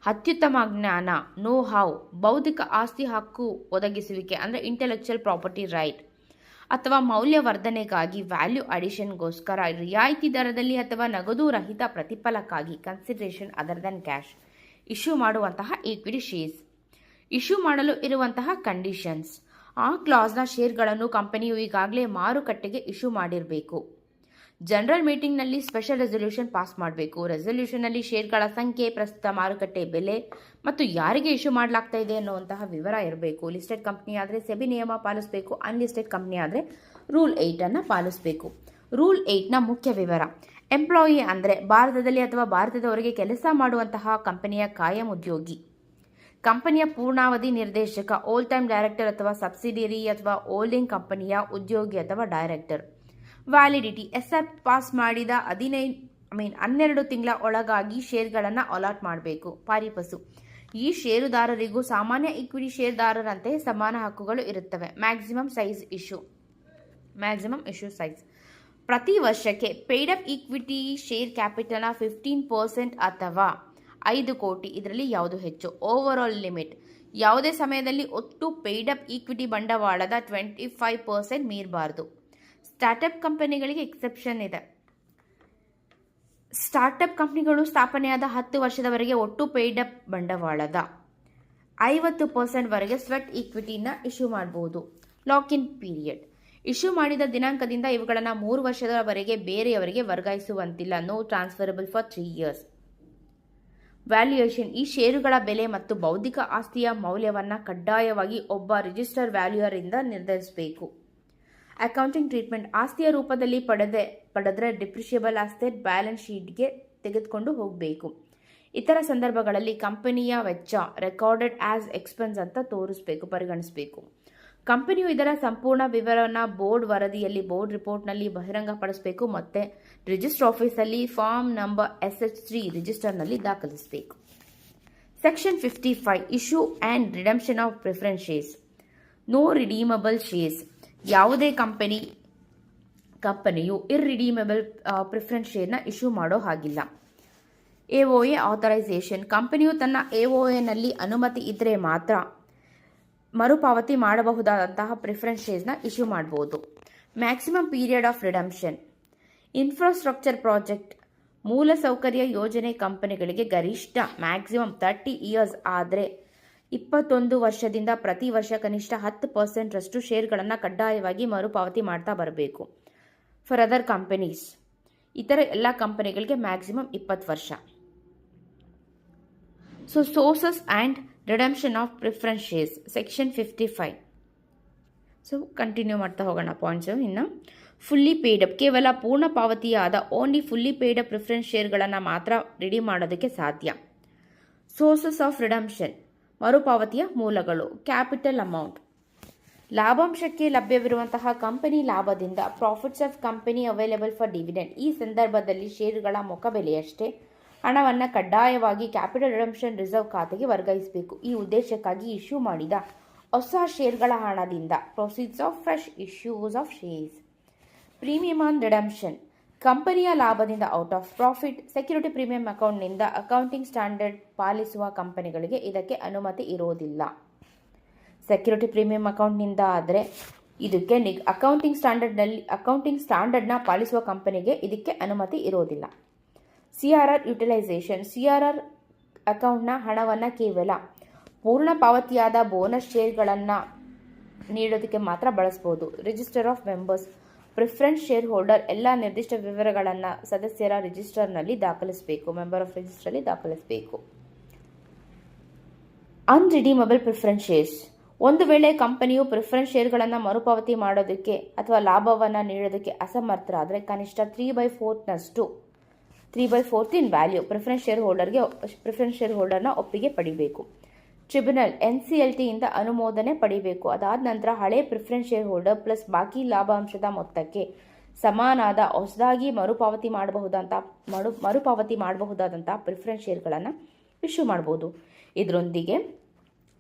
ಅತ್ಯುತ್ತಮ ಜ್ಞಾನ, ನೋ ಹೌ, ಬೌದ್ಧಿಕ ಆಸ್ತಿ ಹಕ್ಕು ಒದಗಿಸುವಿಕೆ ಅಂದರೆ ಇಂಟೆಲೆಕ್ಚುಯಲ್ ಪ್ರಾಪರ್ಟಿ ರೈಟ್ ಅಥವಾ ಮೌಲ್ಯವರ್ಧನೆಗಾಗಿ ವ್ಯಾಲ್ಯೂ ಅಡಿಷನ್ಗೋಸ್ಕರ ರಿಯಾಯಿತಿ ದರದಲ್ಲಿ ಅಥವಾ ನಗದು ರಹಿತ ಪ್ರತಿಫಲಕ್ಕಾಗಿ consideration other than cash issue ಮಾಡುವಂತಹ ಈಕ್ವಿಟಿ ಶೇರ್ಸ್. ಇಶ್ಯೂ ಮಾಡಲು ಇರುವಂತಹ ಕಂಡೀಷನ್ಸ್. ಆ ಕ್ಲಾಸ್ನ ಶೇರ್ಗಳನ್ನು ಕಂಪನಿಯು ಈಗಾಗಲೇ ಮಾರುಕಟ್ಟೆಗೆ ಇಶ್ಯೂ ಮಾಡಿರಬೇಕು. ಜನರಲ್ ಮೀಟಿಂಗ್ನಲ್ಲಿ ಸ್ಪೆಷಲ್ ರೆಸಲ್ಯೂಷನ್ ಪಾಸ್ ಮಾಡಬೇಕು. ರೆಸಲ್ಯೂಷನ್ನಲ್ಲಿ ಶೇರ್ಗಳ ಸಂಖ್ಯೆ, ಪ್ರಸ್ತುತ ಮಾರುಕಟ್ಟೆ ಬೆಲೆ ಮತ್ತು ಯಾರಿಗೆ ಇಶ್ಯೂ ಮಾಡಲಾಗ್ತಾ ಇದೆ ಅನ್ನುವಂತಹ ವಿವರ ಇರಬೇಕು. ಲಿಸ್ಟೆಡ್ ಕಂಪ್ನಿ ಆದರೆ ಸೆಬಿ ನಿಯಮ ಪಾಲಿಸಬೇಕು. ಅನ್ಲಿಸ್ಟೆಡ್ ಕಂಪ್ನಿ ಆದರೆ ರೂಲ್ 8 ಪಾಲಿಸಬೇಕು. ರೂಲ್ 8ನ ಮುಖ್ಯ ವಿವರ. ಎಂಪ್ಲಾಯಿ ಅಂದರೆ ಭಾರತದಲ್ಲಿ ಅಥವಾ ಭಾರತದ ಹೊರಗೆ ಕೆಲಸ ಮಾಡುವಂತಹ ಕಂಪನಿಯ ಕಾಯಂ ಉದ್ಯೋಗಿ. ಕಂಪನಿಯ ಪೂರ್ಣಾವಧಿ ನಿರ್ದೇಶಕ, ಓಲ್ ಟೈಮ್ ಡೈರೆಕ್ಟರ್ ಅಥವಾ ಸಬ್ಸಿಡಿಯರಿ ಅಥವಾ ಹೋಲ್ಡಿಂಗ್ ಕಂಪನಿಯ ಉದ್ಯೋಗಿ ಅಥವಾ ಡೈರೆಕ್ಟರ್. ವ್ಯಾಲಿಡಿಟಿ SR ಪಾಸ್ ಮಾಡಿದ 12 ತಿಂಗಳ ಒಳಗಾಗಿ ಶೇರ್ಗಳನ್ನು ಅಲಾಟ್ ಮಾಡಬೇಕು. ಪಾರಿಪಸು ಈ ಷೇರುದಾರರಿಗೂ ಸಾಮಾನ್ಯ ಈಕ್ವಿಟಿ ಷೇರುದಾರರಂತೆ ಸಮಾನ ಹಕ್ಕುಗಳು ಇರುತ್ತವೆ. ಮ್ಯಾಕ್ಸಿಮಮ್ ಇಶ್ಯೂ ಸೈಜ್ ಪ್ರತಿ ವರ್ಷಕ್ಕೆ ಪೇಯ್ಡ್ ಅಪ್ ಈಕ್ವಿಟಿ ಶೇರ್ ಕ್ಯಾಪಿಟಲ್ನ 15% ಅಥವಾ 5 ಕೋಟಿ ಇದರಲ್ಲಿ ಯಾವುದು ಹೆಚ್ಚು. ಓವರ್ ಆಲ್ ಲಿಮಿಟ್ ಯಾವುದೇ ಸಮಯದಲ್ಲಿ ಒಟ್ಟು ಪೇಯ್ಡ್ ಅಪ್ ಈಕ್ವಿಟಿ ಬಂಡವಾಳದ 25% ಮೀರಬಾರದು. ಸ್ಟಾರ್ಟ್ಅಪ್ ಕಂಪನಿಗಳಿಗೆ ಎಕ್ಸೆಪ್ಷನ್ ಇದೆ. ಸ್ಟಾರ್ಟ್ಅಪ್ ಕಂಪನಿಗಳು ಸ್ಥಾಪನೆಯಾದ 10 ವರ್ಷದವರೆಗೆ ಒಟ್ಟು ಪೇಯ್ಡ್ ಅಪ್ ಬಂಡವಾಳದ 50% ವರೆಗೆ ಸ್ವೆಟ್ ಈಕ್ವಿಟಿನ ಇಶ್ಯೂ ಮಾಡಬಹುದು. ಲಾಕ್ ಇನ್ ಪೀರಿಯಡ್ ಇಶ್ಯೂ ಮಾಡಿದ ದಿನಾಂಕದಿಂದ ಇವುಗಳನ್ನು 3 ವರ್ಷದವರೆಗೆ ಬೇರೆಯವರಿಗೆ ವರ್ಗಾಯಿಸುವಂತಿಲ್ಲ. No transferable for 3 years. Valuation ಈ ಷೇರುಗಳ ಬೆಲೆ ಮತ್ತು ಬೌದ್ಧಿಕ ಆಸ್ತಿಯ ಮೌಲ್ಯವನ್ನು ಕಡ್ಡಾಯವಾಗಿ ಒಬ್ಬ ರಿಜಿಸ್ಟರ್ ವ್ಯಾಲ್ಯೂಯರ್ ಇಂದ ನಿರ್ಧರಿಸಬೇಕು. ಅಕೌಂಟಿಂಗ್ ಟ್ರೀಟ್ಮೆಂಟ್ ಆಸ್ತಿಯ ರೂಪದಲ್ಲಿ ಪಡೆದ್ರೆ ಡಿಪ್ರಿಷಿಯಬಲ್ ಅಸೆಟ್ ಬ್ಯಾಲೆನ್ಸ್ ಶೀಟ್ಗೆ ತೆಗೆದುಕೊಂಡು ಹೋಗಬೇಕು. ಇತರ ಸಂದರ್ಭಗಳಲ್ಲಿ ಕಂಪನಿಯ ವೆಚ್ಚ ರೆಕಾರ್ಡೆಡ್ ಆಸ್ ಎಕ್ಸ್ಪೆನ್ಸ್ ಅಂತ ಪರಿಗಣಿಸಬೇಕು. ಕಂಪನಿಯು ಇದರ ಸಂಪೂರ್ಣ ವಿವರವನ್ನು ಬೋರ್ಡ್ ವರದಿಯಲ್ಲಿ, ಬೋರ್ಡ್ ರಿಪೋರ್ಟ್ನಲ್ಲಿ ಬಹಿರಂಗಪಡಿಸಬೇಕು ಮತ್ತು ರಿಜಿಸ್ಟರ್ ಆಫೀಸಲ್ಲಿ ಫಾರ್ಮ್ ನಂಬರ್ SH3 ರಿಜಿಸ್ಟರ್ನಲ್ಲಿ ದಾಖಲಿಸಬೇಕು. Section 55 issue and redemption of preference shares. No redeemable shares. ಯಾವುದೇ ಕಂಪನಿಯು ಇರ್ರಿಡೀಮಬಲ್ ಪ್ರಿಫರೆನ್ಸ್ ಶೇರ್ನ ಇಶ್ಯೂ ಮಾಡೋ ಹಾಗಿಲ್ಲ. AOA ಆಥರೈಸೇಷನ್ ಕಂಪನಿಯು ತನ್ನ AOAನಲ್ಲಿ ಅನುಮತಿ ಇದ್ದರೆ ಮಾತ್ರ ಮರುಪಾವತಿ ಮಾಡಬಹುದಾದಂತಹ ಪ್ರಿಫರೆನ್ಸ್ ಶೇರ್ಸ್ನ ಇಶ್ಯೂ ಮಾಡಬಹುದು. Maximum period of redemption. Infrastructure project ಮೂಲಸೌಕರ್ಯ ಯೋಜನೆ ಕಂಪನಿಗಳಿಗೆ ಗರಿಷ್ಠ ಮ್ಯಾಕ್ಸಿಮಮ್ 30 years ಆದರೆ 21 ವರ್ಷದಿಂದ ಪ್ರತಿ ವರ್ಷ ಕನಿಷ್ಠ 10% ರಷ್ಟು ಶೇರ್ಗಳನ್ನು ಕಡ್ಡಾಯವಾಗಿ ಮರುಪಾವತಿ ಮಾಡ್ತಾ ಬರಬೇಕು. ಫಾರ್ ಅದರ್ ಕಂಪನೀಸ್ ಇತರ ಎಲ್ಲ ಕಂಪನಿಗಳಿಗೆ ಮ್ಯಾಕ್ಸಿಮಮ್ 20 ವರ್ಷ. So sources and redemption of preference shares section 55. So continue ಮಾಡ್ತಾ ಹೋಗೋಣ ಪಾಯಿಂಟ್ಸು. ಇನ್ನು ಫುಲ್ಲಿ ಪೇಯ್ಡ್ ಅಪ್ ಕೇವಲ ಪೂರ್ಣ ಪಾವತಿಯಾದ only fully paid up preference ಶೇರ್ಗಳನ್ನು ಮಾತ್ರ ರಿಡೀಮ್ ಮಾಡೋದಕ್ಕೆ ಸಾಧ್ಯ. ಸೋರ್ಸಸ್ ಆಫ್ ರಿಡಂಪ್ಷನ್ ಮರುಪಾವತಿಯ ಮೂಲಗಳು. ಕ್ಯಾಪಿಟಲ್ ಅಮೌಂಟ್ ಲಾಭಾಂಶಕ್ಕೆ ಲಭ್ಯವಿರುವಂತಹ ಕಂಪನಿ ಲಾಭದಿಂದ. Profits of company available for dividend ಈ ಸಂದರ್ಭದಲ್ಲಿ ಷೇರುಗಳ ಮುಖಬೆಲೆಯಷ್ಟೇ ಹಣವನ್ನು ಕಡ್ಡಾಯವಾಗಿ ಕ್ಯಾಪಿಟಲ್ ರಿಡಂಪ್ಷನ್ ರಿಸರ್ವ್ ಖಾತೆಗೆ ವರ್ಗಾಯಿಸಬೇಕು. ಈ ಉದ್ದೇಶಕ್ಕಾಗಿ ಇಶ್ಯೂ ಮಾಡಿದ ಹೊಸ ಶೇರ್ಗಳ ಹಣದಿಂದ. Proceeds of fresh issues of shares. Premium on redemption ಕಂಪನಿಯ ಲಾಭದಿಂದ out of profit. Security premium ಅಕೌಂಟ್ನಿಂದ ಅಕೌಂಟಿಂಗ್ ಸ್ಟ್ಯಾಂಡರ್ಡ್ ಪಾಲಿಸುವ ಕಂಪನಿಗಳಿಗೆ ಇದಕ್ಕೆ ಅನುಮತಿ ಇರೋದಿಲ್ಲ. ಸೆಕ್ಯೂರಿಟಿ ಪ್ರೀಮಿಯಂ ಅಕೌಂಟ್ನಿಂದ ಆದರೆ ಇದಕ್ಕೆ ಅಕೌಂಟಿಂಗ್ ಸ್ಟ್ಯಾಂಡರ್ಡ್ನ ಪಾಲಿಸುವ ಕಂಪನಿಗೆ ಇದಕ್ಕೆ ಅನುಮತಿ ಇರೋದಿಲ್ಲ. CRR ಯುಟಿಲೈಸೇಷನ್ CRR ಅಕೌಂಟ್ನ ಹಣವನ್ನು ಕೇವಲ ಪೂರ್ಣ ಪಾವತಿಯಾದ ಬೋನಸ್ ಶೇರ್ಗಳನ್ನು ನೀಡೋದಕ್ಕೆ ಮಾತ್ರ ಬಳಸ್ಬೋದು. Register of members, preference share holder ಎಲ್ಲ ನಿರ್ದಿಷ್ಟ ವಿವರಗಳನ್ನು ಸದಸ್ಯರ ರಿಜಿಸ್ಟರ್ನಲ್ಲಿ ದಾಖಲಿಸಬೇಕು. ಮೆಂಬರ್ ಆಫ್ ರಿಜಿಸ್ಟರ್ನಲ್ಲಿ ದಾಖಲಿಸಬೇಕು. ಅನ್ರಿಡೀಮಬಲ್ ಪ್ರಿಫರೆನ್ಸ್ ಶೇರ್ಸ್, ಒಂದು ವೇಳೆ ಕಂಪನಿಯು ಪ್ರಿಫರೆನ್ಸ್ ಶೇರ್ಗಳನ್ನು ಮರುಪಾವತಿ ಮಾಡೋದಕ್ಕೆ ಅಥವಾ ಲಾಭವನ್ನು ನೀಡೋದಕ್ಕೆ ಅಸಮರ್ಥರಾದರೆ ಕನಿಷ್ಠ 3/4 ಇನ್ ವ್ಯಾಲ್ಯೂ ಪ್ರಿಫರೆನ್ಸ್ ಶೇರ್ ಹೋಲ್ಡರ್ನ ಒಪ್ಪಿಗೆ ಪಡಿಬೇಕು. ಟ್ರಿಬ್ಯುನಲ್ NCLTಯಿಂದ ಅನುಮೋದನೆ ಪಡಿಬೇಕು. ಅದಾದ ನಂತರ ಹಳೆ ಪ್ರಿಫರೆನ್ಸ್ ಶೇರ್ ಹೋಲ್ಡರ್ ಪ್ಲಸ್ ಬಾಕಿ ಲಾಭಾಂಶದ ಮೊತ್ತಕ್ಕೆ ಸಮಾನಾದ ಹೊಸದಾಗಿ ಮರುಪಾವತಿ ಮಾಡಬಹುದಾದಂತಹ ಪ್ರಿಫರೆನ್ಸ್ ಶೇರ್ಗಳನ್ನು ಇಶ್ಯೂ ಮಾಡಬಹುದು. ಇದರೊಂದಿಗೆ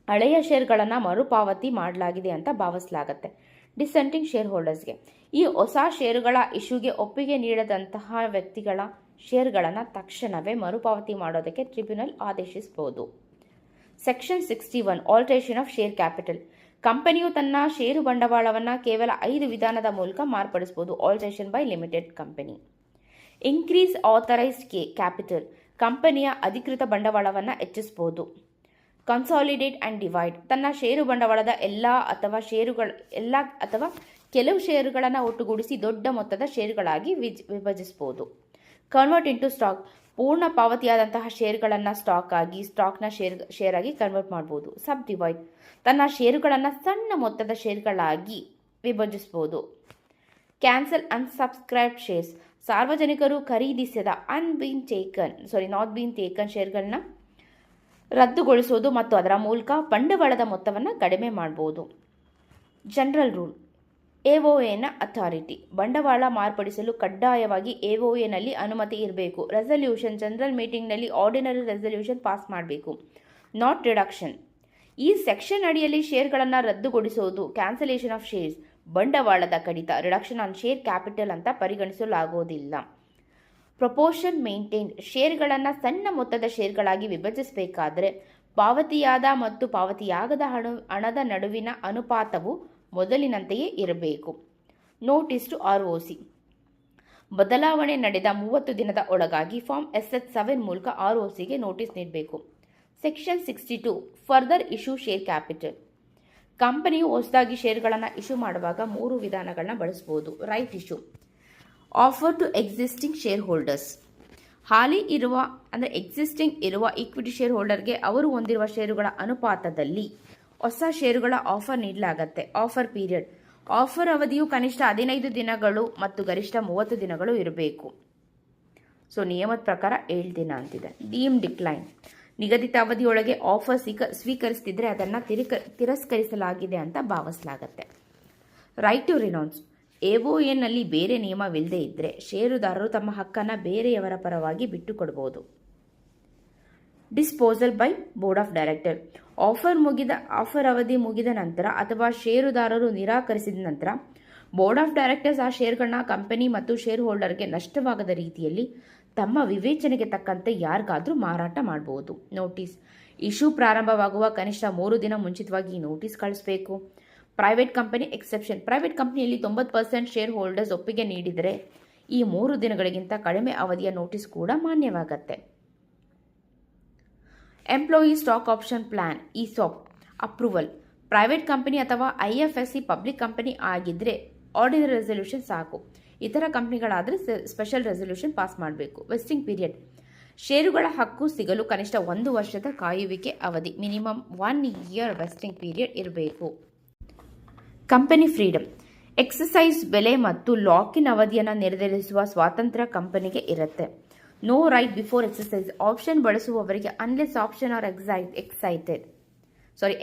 ಹಳೆಯ ಶೇರ್ಗಳನ್ನು ಮರುಪಾವತಿ ಮಾಡಲಾಗಿದೆ ಅಂತ ಭಾವಿಸಲಾಗುತ್ತೆ. ಡಿಸೆಂಟಿಂಗ್ ಶೇರ್ ಹೋಲ್ಡರ್ಸ್ಗೆ, ಈ ಹೊಸ ಶೇರುಗಳ ಇಶ್ಯೂಗೆ ಒಪ್ಪಿಗೆ ನೀಡದಂತಹ ವ್ಯಕ್ತಿಗಳ ಶೇರ್ಗಳನ್ನು ತಕ್ಷಣವೇ ಮರುಪಾವತಿ ಮಾಡೋದಕ್ಕೆ ಟ್ರಿಬ್ಯುನಲ್ ಆದೇಶಿಸಬಹುದು. Section 61 alteration of share capital, ಕಂಪನಿಯು ತನ್ನ ಷೇರು ಬಂಡವಾಳವನ್ನು ಕೇವಲ 5 ವಿಧಾನದ ಮೂಲಕ ಮಾರ್ಪಡಿಸಬಹುದು. Alteration by limited company. Increase authorised capital, ಕಂಪನಿಯ ಅಧಿಕೃತ ಬಂಡವಾಳವನ್ನು ಹೆಚ್ಚಿಸಬಹುದು. ಕನ್ಸಾಲಿಡೇಟ್ ಆ್ಯಂಡ್ ಡಿವೈಡ್, ತನ್ನ ಷೇರು ಬಂಡವಾಳದ ಎಲ್ಲ ಅಥವಾ ಕೆಲವು ಷೇರುಗಳನ್ನು ಒಟ್ಟುಗೂಡಿಸಿ ದೊಡ್ಡ ಮೊತ್ತದ ಷೇರುಗಳಾಗಿ ವಿಭಜಿಸಬಹುದು. ಕನ್ವರ್ಟ್ ಇಂಟು ಸ್ಟಾಕ್, ಪೂರ್ಣ ಪಾವತಿಯಾದಂತಹ ಶೇರುಗಳನ್ನು ಸ್ಟಾಕ್ನ ಶೇರ್ ಆಗಿ ಕನ್ವರ್ಟ್ ಮಾಡಬಹುದು. ಸಬ್ ಡಿವೈಡ್, ತನ್ನ ಷೇರುಗಳನ್ನು ಸಣ್ಣ ಮೊತ್ತದ ಶೇರುಗಳಾಗಿ ವಿಭಜಿಸಬಹುದು. ಕ್ಯಾನ್ಸಲ್ ಅನ್ಸಬ್ಸ್ಕ್ರೈಬ್ಡ್ ಶೇರ್ಸ್, ಸಾರ್ವಜನಿಕರು ಖರೀದಿಸಿದ ನಾಟ್ ಬೀನ್ ಟೇಕನ್ ಶೇರ್ಗಳನ್ನ ರದ್ದುಗೊಳಿಸುವುದು ಮತ್ತು ಅದರ ಮೂಲಕ ಬಂಡವಾಳದ ಮೊತ್ತವನ್ನು ಕಡಿಮೆ ಮಾಡಬಹುದು. ಜನರಲ್ ರೂಲ್, AOAನ ಅಥಾರಿಟಿ, ಬಂಡವಾಳ ಮಾರ್ಪಡಿಸಲು ಕಡ್ಡಾಯವಾಗಿ AOAನಲ್ಲಿ ಅನುಮತಿ ಇರಬೇಕು. ರೆಸಲ್ಯೂಷನ್, ಜನರಲ್ ಮೀಟಿಂಗ್ನಲ್ಲಿ ಆರ್ಡಿನರಿ ರೆಸಲ್ಯೂಷನ್ ಪಾಸ್ ಮಾಡಬೇಕು. ನಾಟ್ ರಿಡಕ್ಷನ್, ಈ ಸೆಕ್ಷನ್ ಅಡಿಯಲ್ಲಿ ಶೇರ್ಗಳನ್ನು ರದ್ದುಗೊಳಿಸುವುದು. ಕ್ಯಾನ್ಸಲೇಷನ್ ಆಫ್ ಶೇರ್ಸ್, ಬಂಡವಾಳದ ಕಡಿತ. ರಿಡಕ್ಷನ್ ಆನ್ ಶೇರ್ ಕ್ಯಾಪಿಟಲ್ ಅಂತ ಪರಿಗಣಿಸಲಾಗುವುದಿಲ್ಲ. ಪ್ರಪೋರ್ಷನ್ ಮೇಂಟೈನ್, ಶೇರ್ಗಳನ್ನು ಸಣ್ಣ ಮೊತ್ತದ ಶೇರ್ಗಳಾಗಿ ವಿಭಜಿಸಬೇಕಾದರೆ ಪಾವತಿಯಾದ ಮತ್ತು ಪಾವತಿಯಾಗದ ಹಣದ ನಡುವಿನ ಅನುಪಾತವು ಮೊದಲಿನಂತೆಯೇ ಇರಬೇಕು. ನೋಟಿಸ್ ಟು ROC, ಬದಲಾವಣೆ ನಡೆದ 30 ದಿನದ ಒಳಗಾಗಿ ಫಾರ್ಮ್ SS7 ಮೂಲಕ ROCಗೆ ನೋಟಿಸ್ ನೀಡಬೇಕು. Section 62 further issue share capital, ಕಂಪನಿಯು ಹೊಸದಾಗಿ ಶೇರ್ಗಳನ್ನು ಇಶ್ಯೂ ಮಾಡುವಾಗ 3 ವಿಧಾನಗಳನ್ನ ಬಳಸಬಹುದು. Right issue, offer to existing shareholders, ಹಾಲಿ ಇರುವ ಎಕ್ಸಿಸ್ಟಿಂಗ್ ಇರುವ ಈಕ್ವಿಟಿ ಶೇರ್ ಹೋಲ್ಡರ್ಗೆ ಅವರು ಹೊಂದಿರುವ ಷೇರುಗಳ ಅನುಪಾತದಲ್ಲಿ ಹೊಸ ಶೇರುಗಳ ಆಫರ್ ನೀಡಲಾಗುತ್ತೆ. ಆಫರ್ ಪೀರಿಯಡ್, ಆಫರ್ ಅವಧಿಯು ಕನಿಷ್ಠ 15 ದಿನಗಳು ಮತ್ತು ಗರಿಷ್ಠ 30 ದಿನಗಳು ಇರಬೇಕು. ಸೊ ನಿಯಮದ ಪ್ರಕಾರ 7 ದಿನ ಅಂತಿದೆ. ಡೀಮ್ ಡಿಕ್ಲೈನ್, ನಿಗದಿತ ಅವಧಿಯೊಳಗೆ ಆಫರ್ ಸ್ವೀಕರಿಸ್ತಿದ್ರೆ ಅದನ್ನು ತಿರಸ್ಕರಿಸಲಾಗಿದೆ ಅಂತ ಭಾವಿಸಲಾಗುತ್ತೆ. ರೈಟ್ ಟು ರಿನೌನ್ಸ್, AOAನಲ್ಲಿ ಬೇರೆ ನಿಯಮವಿಲ್ಲದೆ ಇದ್ದರೆ ಷೇರುದಾರರು ತಮ್ಮ ಹಕ್ಕನ್ನು ಬೇರೆಯವರ ಪರವಾಗಿ ಬಿಟ್ಟುಕೊಡಬಹುದು. Disposal by board of director, offer ಅವಧಿ ಮುಗಿದ ನಂತರ ಅಥವಾ ಷೇರುದಾರರು ನಿರಾಕರಿಸಿದ ನಂತರ ಬೋರ್ಡ್ ಆಫ್ ಡೈರೆಕ್ಟರ್ಸ್ ಆ ಶೇರ್ಗಳನ್ನ ಕಂಪನಿ ಮತ್ತು ಶೇರ್ ಹೋಲ್ಡರ್ಗೆ ನಷ್ಟವಾಗದ ರೀತಿಯಲ್ಲಿ ತಮ್ಮ ವಿವೇಚನೆಗೆ ತಕ್ಕಂತೆ ಯಾರಿಗಾದರೂ ಮಾರಾಟ ಮಾಡಬಹುದು. ನೋಟಿಸ್, ಇಶ್ಯೂ ಪ್ರಾರಂಭವಾಗುವ ಕನಿಷ್ಠ 3 ದಿನ ಮುಂಚಿತವಾಗಿ ನೋಟಿಸ್ ಕಳಿಸಬೇಕು. ಪ್ರೈವೇಟ್ ಕಂಪನಿ ಎಕ್ಸೆಪ್ಷನ್, ಪ್ರೈವೇಟ್ ಕಂಪನಿಯಲ್ಲಿ 90% ಶೇರ್ ಹೋಲ್ಡರ್ಸ್ ಒಪ್ಪಿಗೆ ನೀಡಿದರೆ ಈ 3 ದಿನಗಳಿಗಿಂತ ಕಡಿಮೆ ಅವಧಿಯ ನೋಟಿಸ್ ಕೂಡ ಮಾನ್ಯವಾಗುತ್ತೆ. Employee stock option plan ESOP approval, private company ಅಥವಾ IFSC ಪಬ್ಲಿಕ್ ಕಂಪನಿ ಆಗಿದ್ದರೆ ಆರ್ಡಿನರಿ ರೆಸಲ್ಯೂಷನ್ ಸಾಕು. ಇತರ ಕಂಪನಿಗಳಾದರೆ ಸ್ಪೆಷಲ್ ರೆಸಲ್ಯೂಷನ್ ಪಾಸ್ ಮಾಡಬೇಕು. ವೆಸ್ಟಿಂಗ್ ಪೀರಿಯಡ್, ಷೇರುಗಳ ಹಕ್ಕು ಸಿಗಲು ಕನಿಷ್ಠ 1 ವರ್ಷದ ಕಾಯುವಿಕೆ ಅವಧಿ, ಮಿನಿಮಮ್ 1 ಇಯರ್ ವೆಸ್ಟಿಂಗ್ ಪೀರಿಯಡ್ ಇರಬೇಕು. ಕಂಪನಿ ಫ್ರೀಡಮ್, ಎಕ್ಸಸೈಸ್ ಬೆಲೆ ಮತ್ತು ಲಾಕ್-ಇನ್ ಅವಧಿಯನ್ನು ನಿರ್ಧರಿಸುವ ಸ್ವಾತಂತ್ರ್ಯ ಕಂಪನಿಗೆ ಇರುತ್ತೆ. No right before exercise, option ಬಳಸುವವರಿಗೆ ಅನ್ಲೆಸ್ ಆಪ್ಷನ್ ಆರ್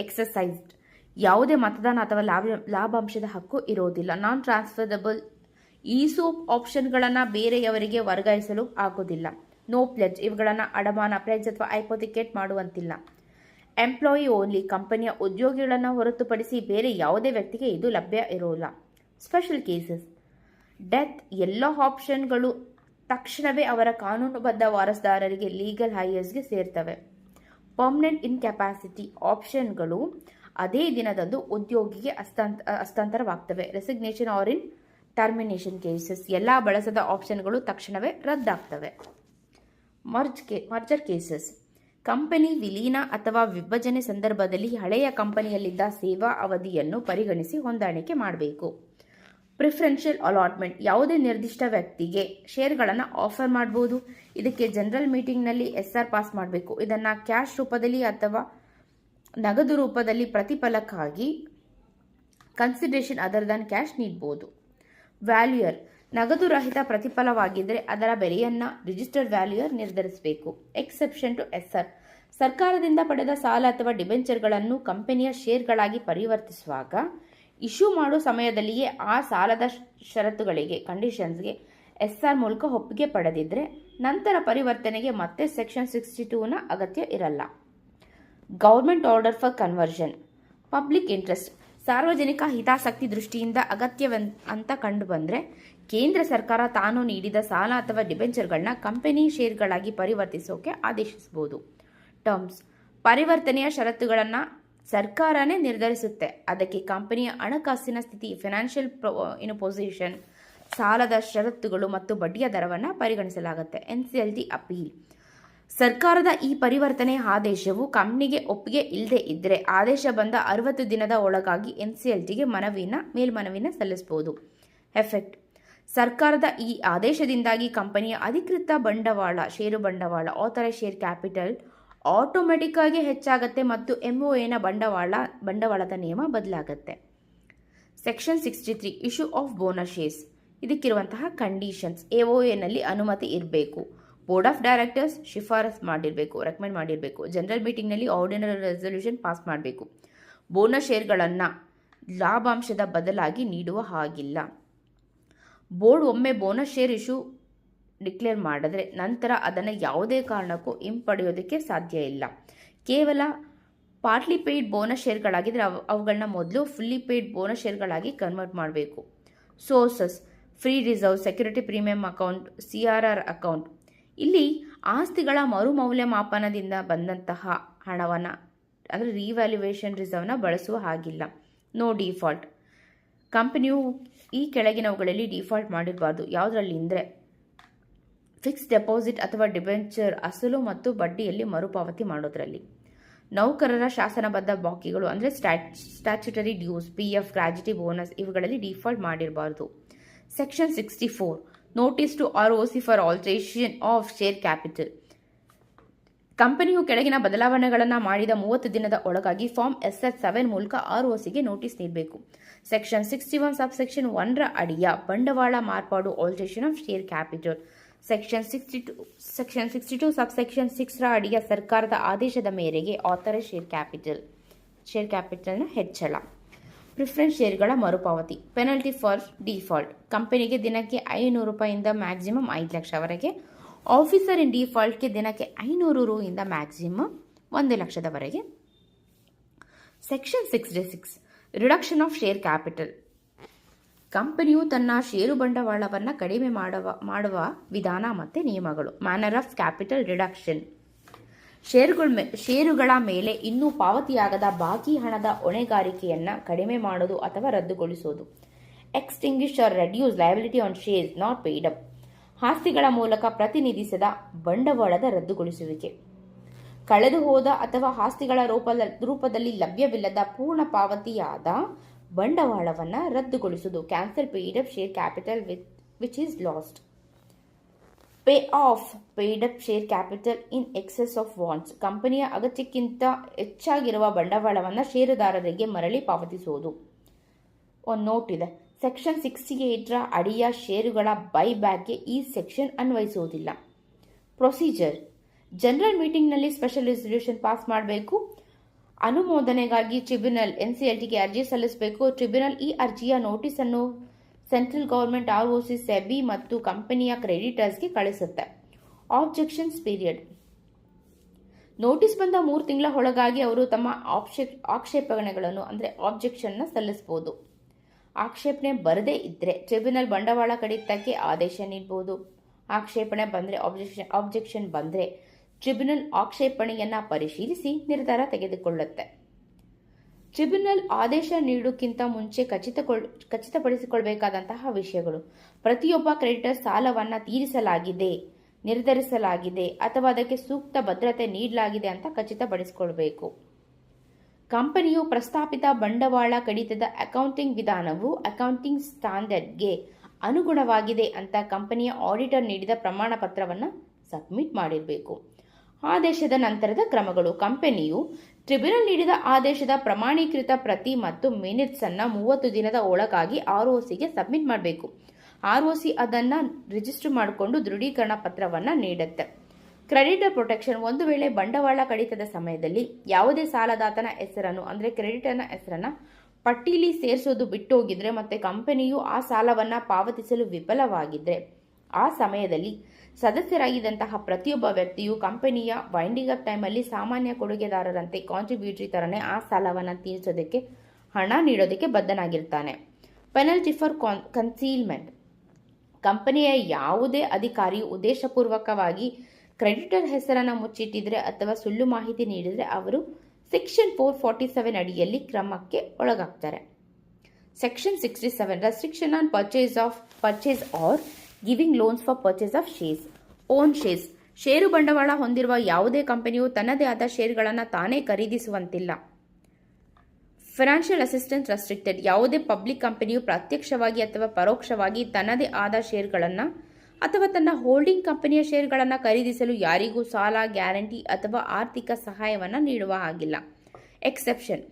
ಎಕ್ಸಸೈಸ್ಡ್ ಯಾವುದೇ ಮತದಾನ ಅಥವಾ ಲಾಭಾಂಶದ ಹಕ್ಕು ಇರೋದಿಲ್ಲ. ನಾನ್ ಟ್ರಾನ್ಸ್ಫರಬಲ್, ESOP ಆಪ್ಷನ್ಗಳನ್ನು ಬೇರೆಯವರಿಗೆ ವರ್ಗಾಯಿಸಲು ಆಗೋದಿಲ್ಲ. ನೋ ಪ್ಲೆಜ್, ಇವುಗಳನ್ನು ಅಡಮಾನ, ಪ್ಲೆಜ್ ಅಥವಾ ಐಪೋಥಿಕೇಟ್ ಮಾಡುವಂತಿಲ್ಲ. ಎಂಪ್ಲಾಯಿ ಓನ್ಲಿ, ಕಂಪನಿಯ ಉದ್ಯೋಗಿಗಳನ್ನು ಹೊರತುಪಡಿಸಿ ಬೇರೆ ಯಾವುದೇ ವ್ಯಕ್ತಿಗೆ ಇದು ಲಭ್ಯ ಇರೋಲ್ಲ. ಸ್ಪೆಷಲ್ ಕೇಸಸ್, ಡೆತ್, ಎಲ್ಲ ಆಪ್ಷನ್ಗಳು ತಕ್ಷಣವೇ ಅವರ ಕಾನೂನುಬದ್ಧ ವಾರಸುದಾರರಿಗೆ ಲೀಗಲ್ ಹೈಯರ್ಸ್ಗೆ ಸೇರ್ತವೆ. ಪರ್ಮನೆಂಟ್ ಇನ್ಕೆಪಾಸಿಟಿ, ಆಪ್ಷನ್ಗಳು ಅದೇ ದಿನದಂದು ಉದ್ಯೋಗಿಗೆ ಹಸ್ತಾಂತರವಾಗ್ತವೆ. ರೆಸಿಗ್ನೇಷನ್ ಆರ್ ಇನ್ ಟರ್ಮಿನೇಷನ್ ಕೇಸಸ್, ಎಲ್ಲ ಬಳಸದ ಆಪ್ಷನ್ಗಳು ತಕ್ಷಣವೇ ರದ್ದಾಗ್ತವೆ. ಮರ್ಜರ್ ಕೇಸಸ್, ಕಂಪನಿ ವಿಲೀನ ಅಥವಾ ವಿಭಜನೆ ಸಂದರ್ಭದಲ್ಲಿ ಹಳೆಯ ಕಂಪನಿಯಲ್ಲಿದ್ದ ಸೇವಾ ಅವಧಿಯನ್ನು ಪರಿಗಣಿಸಿ ಹೊಂದಾಣಿಕೆ ಮಾಡಬೇಕು. ಪ್ರಿಫರೆನ್ಷಿಯಲ್ ಅಲಾಟ್ಮೆಂಟ್, ಯಾವುದೇ ನಿರ್ದಿಷ್ಟ ವ್ಯಕ್ತಿಗೆ ಶೇರ್ಗಳನ್ನು ಆಫರ್ ಮಾಡಬಹುದು. ಇದಕ್ಕೆ ಜನರಲ್ ಮೀಟಿಂಗ್ನಲ್ಲಿ SR ಪಾಸ್ ಮಾಡಬೇಕು. ಇದನ್ನು ಕ್ಯಾಶ್ ರೂಪದಲ್ಲಿ ಅಥವಾ ನಗದು ರೂಪದಲ್ಲಿ ಪ್ರತಿಫಲಕ್ಕಾಗಿ ಕನ್ಸಿಡರೇಷನ್ ಅದರ್ ದನ್ ಕ್ಯಾಶ್ ನೀಡಬಹುದು. ವ್ಯಾಲ್ಯೂಯರ್, ನಗದು ರಹಿತ ಪ್ರತಿಫಲವಾಗಿದ್ದರೆ ಅದರ ಬೆಲೆಯನ್ನು ರಿಜಿಸ್ಟರ್ಡ್ ವ್ಯಾಲ್ಯೂಯರ್ ನಿರ್ಧರಿಸಬೇಕು. ಎಕ್ಸೆಪ್ಷನ್ ಟು SR, ಸರ್ಕಾರದಿಂದ ಪಡೆದ ಸಾಲ ಅಥವಾ ಡಿಬೆಂಚರ್ಗಳನ್ನು ಕಂಪನಿಯ ಶೇರ್ಗಳಾಗಿ ಪರಿವರ್ತಿಸುವಾಗ ಇಶ್ಯೂ ಮಾಡೋ ಸಮಯದಲ್ಲಿಯೇ ಆ ಸಾಲದ ಷರತ್ತುಗಳಿಗೆ ಕಂಡೀಷನ್ಸ್ಗೆ SR ಮೂಲಕ ಒಪ್ಪಿಗೆ ಪಡೆದಿದ್ದರೆ ನಂತರ ಪರಿವರ್ತನೆಗೆ ಮತ್ತೆ ಸೆಕ್ಷನ್ 62ನ ಅಗತ್ಯ ಇರಲ್ಲ. Government order for conversion, public interest, ಸಾರ್ವಜನಿಕ ಹಿತಾಸಕ್ತಿ ದೃಷ್ಟಿಯಿಂದ ಅಗತ್ಯವಂತ ಕಂಡು ಬಂದರೆ ಕೇಂದ್ರ ಸರ್ಕಾರ ತಾನು ನೀಡಿದ ಸಾಲ ಅಥವಾ ಡಿಬೆಂಚರ್ಗಳನ್ನ ಕಂಪನಿ ಶೇರ್ಗಳಾಗಿ ಪರಿವರ್ತಿಸೋಕೆ ಆದೇಶಿಸಬಹುದು. ಟರ್ಮ್ಸ್, ಪರಿವರ್ತನೆಯ ಷರತ್ತುಗಳನ್ನು ಸರ್ಕಾರನೇ ನಿರ್ಧರಿಸುತ್ತೆ. ಅದಕ್ಕೆ ಕಂಪನಿಯ ಹಣಕಾಸಿನ ಸ್ಥಿತಿ, ಫಿನಾನ್ಷಿಯಲ್ ಪೊಸಿಷನ್, ಸಾಲದ ಷರತ್ತುಗಳು ಮತ್ತು ಬಡ್ಡಿಯ ದರವನ್ನು ಪರಿಗಣಿಸಲಾಗುತ್ತೆ. NCLT ಅಪೀಲ್, ಸರ್ಕಾರದ ಈ ಪರಿವರ್ತನೆ ಆದೇಶವು ಕಂಪನಿಗೆ ಒಪ್ಪಿಗೆ ಇಲ್ಲದೆ ಇದ್ದರೆ ಆದೇಶ ಬಂದ 60 ದಿನದ ಒಳಗಾಗಿ NCLTಗೆ ಮೇಲ್ಮನವಿನ ಸಲ್ಲಿಸಬಹುದು. ಎಫೆಕ್ಟ್, ಸರ್ಕಾರದ ಈ ಆದೇಶದಿಂದಾಗಿ ಕಂಪನಿಯ ಅಧಿಕೃತ ಬಂಡವಾಳ, ಷೇರು ಬಂಡವಾಳ, ಆಥರೈಸ್ ಶೇರ್ ಕ್ಯಾಪಿಟಲ್ ಆಟೋಮೆಟಿಕ್ ಆಗಿ ಹೆಚ್ಚಾಗುತ್ತೆ ಮತ್ತು MOAನ ಬಂಡವಾಳದ ನಿಯಮ ಬದಲಾಗುತ್ತೆ. Section 63 issue of bonus shares, ಇದಕ್ಕಿರುವಂತಹ ಕಂಡೀಷನ್ಸ್, AOAನಲ್ಲಿ ಅನುಮತಿ ಇರಬೇಕು. ಬೋರ್ಡ್ ಆಫ್ ಡೈರೆಕ್ಟರ್ಸ್ ರೆಕಮೆಂಡ್ ಮಾಡಿರಬೇಕು. ಜನರಲ್ ಮೀಟಿಂಗ್ನಲ್ಲಿ ಆರ್ಡಿನರಿ ರೆಸಲ್ಯೂಷನ್ ಪಾಸ್ ಮಾಡಬೇಕು. ಬೋನಸ್ ಶೇರ್ಗಳನ್ನು ಲಾಭಾಂಶದ ಬದಲಾಗಿ ನೀಡುವ ಹಾಗಿಲ್ಲ. ಬೋರ್ಡ್ ಒಮ್ಮೆ ಬೋನಸ್ ಶೇರ್ ಇಶ್ಯೂ ಡಿಕ್ಲೇರ್ ಮಾಡಿದ್ರೆ ನಂತರ ಅದನ್ನು ಯಾವುದೇ ಕಾರಣಕ್ಕೂ ಹಿಂಪಡೆಯೋದಕ್ಕೆ ಸಾಧ್ಯ ಇಲ್ಲ. ಕೇವಲ ಪಾರ್ಟ್ಲಿ ಪೇಯ್ಡ್ ಬೋನಸ್ ಶೇರ್ಗಳಾಗಿದ್ದರೆ ಅವುಗಳನ್ನ ಮೊದಲು ಫುಲ್ಲಿ ಪೇಯ್ಡ್ ಬೋನಸ್ ಶೇರ್ಗಳಾಗಿ ಕನ್ವರ್ಟ್ ಮಾಡಬೇಕು. Sources, free reserve, security premium account, CRR account. ಇಲ್ಲಿ ಆಸ್ತಿಗಳ ಮರುಮೌಲ್ಯಮಾಪನದಿಂದ ಬಂದಂತಹ ಹಣವನ್ನು ಅಂದರೆ ರಿವ್ಯಾಲ್ಯೂಯೇಷನ್ ರಿಸರ್ವ್ನ ಬಳಸುವ ಹಾಗಿಲ್ಲ. ನೋ ಡಿಫಾಲ್ಟ್, ಕಂಪನಿಯು ಈ ಕೆಳಗಿನವುಗಳಲ್ಲಿ ಡಿಫಾಲ್ಟ್ ಮಾಡಿರಬಾರ್ದು. ಯಾವುದರಲ್ಲಿ ಅಂದರೆ ಫಿಕ್ಸ್ ಡೆಪಾಸಿಟ್ ಅಥವಾ ಡಿಬೆಂಚರ್ ಅಸಲು ಮತ್ತು ಬಡ್ಡಿಯಲ್ಲಿ ಮರುಪಾವತಿ ಮಾಡೋದ್ರಲ್ಲಿ. ನೌಕರರ ಶಾಸನಬದ್ಧ ಬಾಕಿಗಳು ಅಂದರೆ statutory dues, PF, gratuity, bonus ಇವುಗಳಲ್ಲಿ ಡಿಫಾಲ್ಟ್ ಮಾಡಿರಬಾರ್ದು. Section 64 notice to ROC for alteration of share capital. ಕಂಪನಿಯು ಕೆಳಗಿನ ಬದಲಾವಣೆಗಳನ್ನು ಮಾಡಿದ 30 ದಿನದ ಒಳಗಾಗಿ ಫಾರ್ಮ್ SS7 ಮೂಲಕ ROCಗೆ ನೋಟಿಸ್ ನೀಡಬೇಕು. ಸೆಕ್ಷನ್ 61 ಸಬ್ಸೆಕ್ಷನ್ 1ರ ಅಡಿಯ ಬಂಡವಾಳ ಮಾರ್ಪಾಡು alteration of share capital. Section 62 subsection 6ರ ಅಡಿಯ ಸರ್ಕಾರದ ಆದೇಶದ ಮೇರೆಗೆ ಆಥರೈಸ್ ಶೇರ್ ಕ್ಯಾಪಿಟಲ್ನ ಹೆಚ್ಚಳ. ಪ್ರಿಫರೆನ್ಸ್ ಶೇರ್ಗಳ ಮರುಪಾವತಿ. ಪೆನಲ್ಟಿ ಫಾರ್ ಡಿಫಾಲ್ಟ್, ಕಂಪನಿಗೆ ದಿನಕ್ಕೆ 500 ರೂಪಾಯಿಯಿಂದ ಮ್ಯಾಕ್ಸಿಮಮ್ 5 ಲಕ್ಷವರೆಗೆ. ಆಫೀಸರ್ ಇನ್ ಡಿಫಾಲ್ಟ್ಗೆ ದಿನಕ್ಕೆ 500 ರೂಪಾಯಿಯಿಂದ ಮ್ಯಾಕ್ಸಿಮಮ್ 1 ಲಕ್ಷದವರೆಗೆ. Section 66 reduction of share capital. ಕಂಪನಿಯು ತನ್ನ ಷೇರು ಬಂಡವಾಳವನ್ನು ಕಡಿಮೆ ಮಾಡುವ ವಿಧಾನ ಮತ್ತು ನಿಯಮಗಳು. ಮ್ಯಾನರ್ ಆಫ್ ಕ್ಯಾಪಿಟಲ್ ರಿಡಕ್ಷನ್, ಷೇರುಗಳ ಮೇಲೆ ಇನ್ನೂ ಪಾವತಿಯಾಗದ ಬಾಕಿ ಹಣದ ಹೊಣೆಗಾರಿಕೆಯನ್ನು ಕಡಿಮೆ ಮಾಡೋದು ಅಥವಾ ರದ್ದುಗೊಳಿಸೋದು. Extinguish or reduce liability on shares not paid up, ಆಸ್ತಿಗಳ ಮೂಲಕ ಪ್ರತಿನಿಧಿಸದ ಬಂಡವಾಳದ ರದ್ದುಗೊಳಿಸುವಿಕೆ. ಕಳೆದು ಹೋದ ಅಥವಾ ಆಸ್ತಿಗಳ ರೂಪದಲ್ಲಿ ಲಭ್ಯವಿಲ್ಲದ ಪೂರ್ಣ ಪಾವತಿಯಾದ ಬಂಡವಾಳವನ್ನು ರದ್ದುಗೊಳಿಸುವುದು. Cancel paid up share capital which is lost. Pay off paid up share capital in excess of wants, ಕಂಪನಿಯ ಅಗತ್ಯಕ್ಕಿಂತ ಹೆಚ್ಚಾಗಿರುವ ಬಂಡವಾಳವನ್ನು ಷೇರುದಾರರಿಗೆ ಮರಳಿ ಪಾವತಿಸುವುದು. ಒಂದು ನೋಟ್ ಇದೆ, ಸೆಕ್ಷನ್ 68ರ ಅಡಿಯ ಷೇರುಗಳ ಬೈಬ್ಯಾಕ್ಗೆ ಈ ಸೆಕ್ಷನ್ ಅನ್ವಯಿಸುವುದಿಲ್ಲ. ಪ್ರೊಸೀಜರ್, ಜನರಲ್ ಮೀಟಿಂಗ್ನಲ್ಲಿ ಸ್ಪೆಷಲ್ ರೆಸಲ್ಯೂಷನ್ ಪಾಸ್ ಮಾಡಬೇಕು. ಅನುಮೋದನೆಗಾಗಿ ಟ್ರಿಬ್ಯುನಲ್ NCLTಗೆ ಅರ್ಜಿ ಸಲ್ಲಿಸಬೇಕು. ಟ್ರಿಬ್ಯುನಲ್ ಈ ಅರ್ಜಿಯ ನೋಟಿಸನ್ನು ಸೆಂಟ್ರಲ್ ಗವರ್ಮೆಂಟ್ ROC, SEBI ಮತ್ತು ಕಂಪನಿಯ ಕ್ರೆಡಿಟರ್ಸ್ಗೆ ಕಳಿಸುತ್ತೆ. ಆಬ್ಜೆಕ್ಷನ್ಸ್ ಪೀರಿಯಡ್, ನೋಟಿಸ್ ಬಂದ 3 ತಿಂಗಳ ಒಳಗಾಗಿ ಅವರು ತಮ್ಮ ಆಕ್ಷೇಪಣೆಗಳನ್ನು ಅಂದರೆ ಆಬ್ಜೆಕ್ಷನ್ನ ಸಲ್ಲಿಸಬಹುದು. ಆಕ್ಷೇಪಣೆ ಬರದೇ ಇದ್ದರೆ ಟ್ರಿಬ್ಯುನಲ್ ಬಂಡವಾಳ ಕಡಿತಕ್ಕೆ ಆದೇಶ ನೀಡಬಹುದು. ಆಕ್ಷೇಪಣೆ ಬಂದರೆ ಆಬ್ಜೆಕ್ಷನ್ ಬಂದರೆ ಟ್ರಿಬ್ಯುನಲ್ ಆಕ್ಷೇಪಣೆಯನ್ನು ಪರಿಶೀಲಿಸಿ ನಿರ್ಧಾರ ತೆಗೆದುಕೊಳ್ಳುತ್ತೆ. ಟ್ರಿಬ್ಯುನಲ್ ಆದೇಶ ನೀಡುವುದಕ್ಕಿಂತ ಮುಂಚೆ ಖಚಿತಪಡಿಸಿಕೊಳ್ಳಬೇಕಾದಂತಹ ವಿಷಯಗಳು. ಪ್ರತಿಯೊಬ್ಬ ಕ್ರೆಡಿಟರ್ ಸಾಲವನ್ನು ತೀರಿಸಲಾಗಿದೆ ನಿರ್ಧರಿಸಲಾಗಿದೆ ಅಥವಾ ಅದಕ್ಕೆ ಸೂಕ್ತ ಭದ್ರತೆ ನೀಡಲಾಗಿದೆ ಅಂತ ಖಚಿತಪಡಿಸಿಕೊಳ್ಬೇಕು. ಕಂಪನಿಯು ಪ್ರಸ್ತಾಪಿತ ಬಂಡವಾಳ ಕಡಿತದ ಅಕೌಂಟಿಂಗ್ ವಿಧಾನವು ಅಕೌಂಟಿಂಗ್ ಸ್ಟ್ಯಾಂಡರ್ಡ್ಗೆ ಅನುಗುಣವಾಗಿದೆ ಅಂತ ಕಂಪನಿಯ ಆಡಿಟರ್ ನೀಡಿದ ಪ್ರಮಾಣ ಪತ್ರವನ್ನು ಸಬ್ಮಿಟ್ ಮಾಡಿರಬೇಕು. ಆದೇಶದ ನಂತರದ ಕ್ರಮಗಳು. ಕಂಪನಿಯು ಟ್ರಿಬ್ಯುನಲ್ ನೀಡಿದ ಆದೇಶದ ಪ್ರಮಾಣೀಕೃತ ಪ್ರತಿ ಮತ್ತು ಮಿನಿಟ್ಸ್ ಅನ್ನು 30 ದಿನದ ಒಳಗಾಗಿ ROCಗೆ ಸಬ್ಮಿಟ್ ಮಾಡಬೇಕು. ROC ಅದನ್ನು ರಿಜಿಸ್ಟರ್ ಮಾಡಿಕೊಂಡು ದೃಢೀಕರಣ ಪತ್ರವನ್ನು ನೀಡುತ್ತೆ. Creditor protection. ಒಂದು ವೇಳೆ ಬಂಡವಾಳ ಕಡಿತದ ಸಮಯದಲ್ಲಿ ಯಾವುದೇ ಸಾಲದಾತನ ಹೆಸರನ್ನು ಅಂದರೆ ಕ್ರೆಡಿಟರ್ನ ಹೆಸರನ್ನು ಪಟ್ಟಿಲಿ ಸೇರಿಸೋದು ಬಿಟ್ಟೋಗಿದ್ರೆ ಮತ್ತು ಕಂಪನಿಯು ಆ ಸಾಲವನ್ನು ಪಾವತಿಸಲು ವಿಫಲವಾಗಿದ್ದರೆ ಆ ಸಮಯದಲ್ಲಿ ಸದಸ್ಯರಾಗಿದ್ದಂತಹ ಪ್ರತಿಯೊಬ್ಬ ವ್ಯಕ್ತಿಯು ಕಂಪನಿಯ ವೈಂಡಿಂಗ್ ಅಪ್ ಟೈಮಲ್ಲಿ ಸಾಮಾನ್ಯ ಕೊಡುಗೆದಾರರಂತೆ ಕಾಂಟ್ರಿಬ್ಯೂಟರಿ ಥರನೇ ಆ ಸಾಲವನ್ನು ತೀರಿಸೋದಕ್ಕೆ ಹಣ ನೀಡೋದಕ್ಕೆ ಬದ್ಧನಾಗಿರ್ತಾನೆ. Penalty for concealment. ಕಂಪನಿಯ ಯಾವುದೇ ಅಧಿಕಾರಿಯು ಉದ್ದೇಶಪೂರ್ವಕವಾಗಿ ಕ್ರೆಡಿಟರ್ ಹೆಸರನ್ನು ಮುಚ್ಚಿಟ್ಟಿದ್ರೆ ಅಥವಾ ಸುಳ್ಳು ಮಾಹಿತಿ ನೀಡಿದರೆ ಅವರು ಸೆಕ್ಷನ್ 447 ಅಡಿಯಲ್ಲಿ ಕ್ರಮಕ್ಕೆ ಒಳಗಾಗ್ತಾರೆ. Section 67 restriction on purchase or giving loans for purchase of shares. Own shares. ಷೇರು ಬಂಡವಾಳ ಹೊಂದಿರುವ ಯಾವುದೇ ಕಂಪನಿಯು ತನ್ನದೇ ಆದ ಷೇರುಗಳನ್ನು ತಾನೇ ಖರೀದಿಸುವಂತಿಲ್ಲ. Financial assistance restricted. ಯಾವುದೇ ಪಬ್ಲಿಕ್ ಕಂಪನಿಯು ಪ್ರತ್ಯಕ್ಷವಾಗಿ ಅಥವಾ ಪರೋಕ್ಷವಾಗಿ ತನ್ನದೇ ಆದ ಷೇರುಗಳನ್ನು ಅಥವಾ ತನ್ನ ಹೋಲ್ಡಿಂಗ್ ಕಂಪನಿಯ ಷೇರುಗಳನ್ನು ಖರೀದಿಸಲು ಯಾರಿಗೂ ಸಾಲ, ಗ್ಯಾರಂಟಿ ಅಥವಾ ಆರ್ಥಿಕ ಸಹಾಯವನ್ನು ನೀಡುವ ಹಾಗಿಲ್ಲ. ಎಕ್ಸೆಪ್ಷನ್.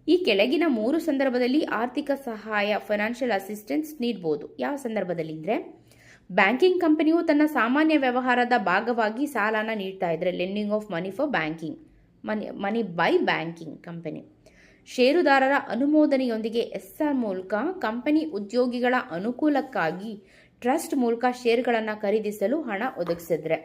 ಈ ಕೆಳಗಿನ 3 ಸಂದರ್ಭದಲ್ಲಿ ಆರ್ಥಿಕ ಸಹಾಯ ಫೈನಾನ್ಷಿಯಲ್ ಅಸಿಸ್ಟೆನ್ಸ್ ನೀಡಬಹುದು. ಯಾವ ಸಂದರ್ಭದಲ್ಲಿ ಅಂದರೆ, ಬ್ಯಾಂಕಿಂಗ್ ಕಂಪನಿಯು ತನ್ನ ಸಾಮಾನ್ಯ ವ್ಯವಹಾರದ ಭಾಗವಾಗಿ ಸಾಲನ ನೀಡ್ತಾ ಇದ್ರೆ lending of money for banking, money by banking company. ಷೇರುದಾರರ ಅನುಮೋದನೆಯೊಂದಿಗೆ SR ಮೂಲಕ ಕಂಪನಿ ಉದ್ಯೋಗಿಗಳ ಅನುಕೂಲಕ್ಕಾಗಿ ಟ್ರಸ್ಟ್ ಮೂಲಕ ಷೇರುಗಳನ್ನು ಖರೀದಿಸಲು ಹಣ ಒದಗಿಸಿದ್ರೆ.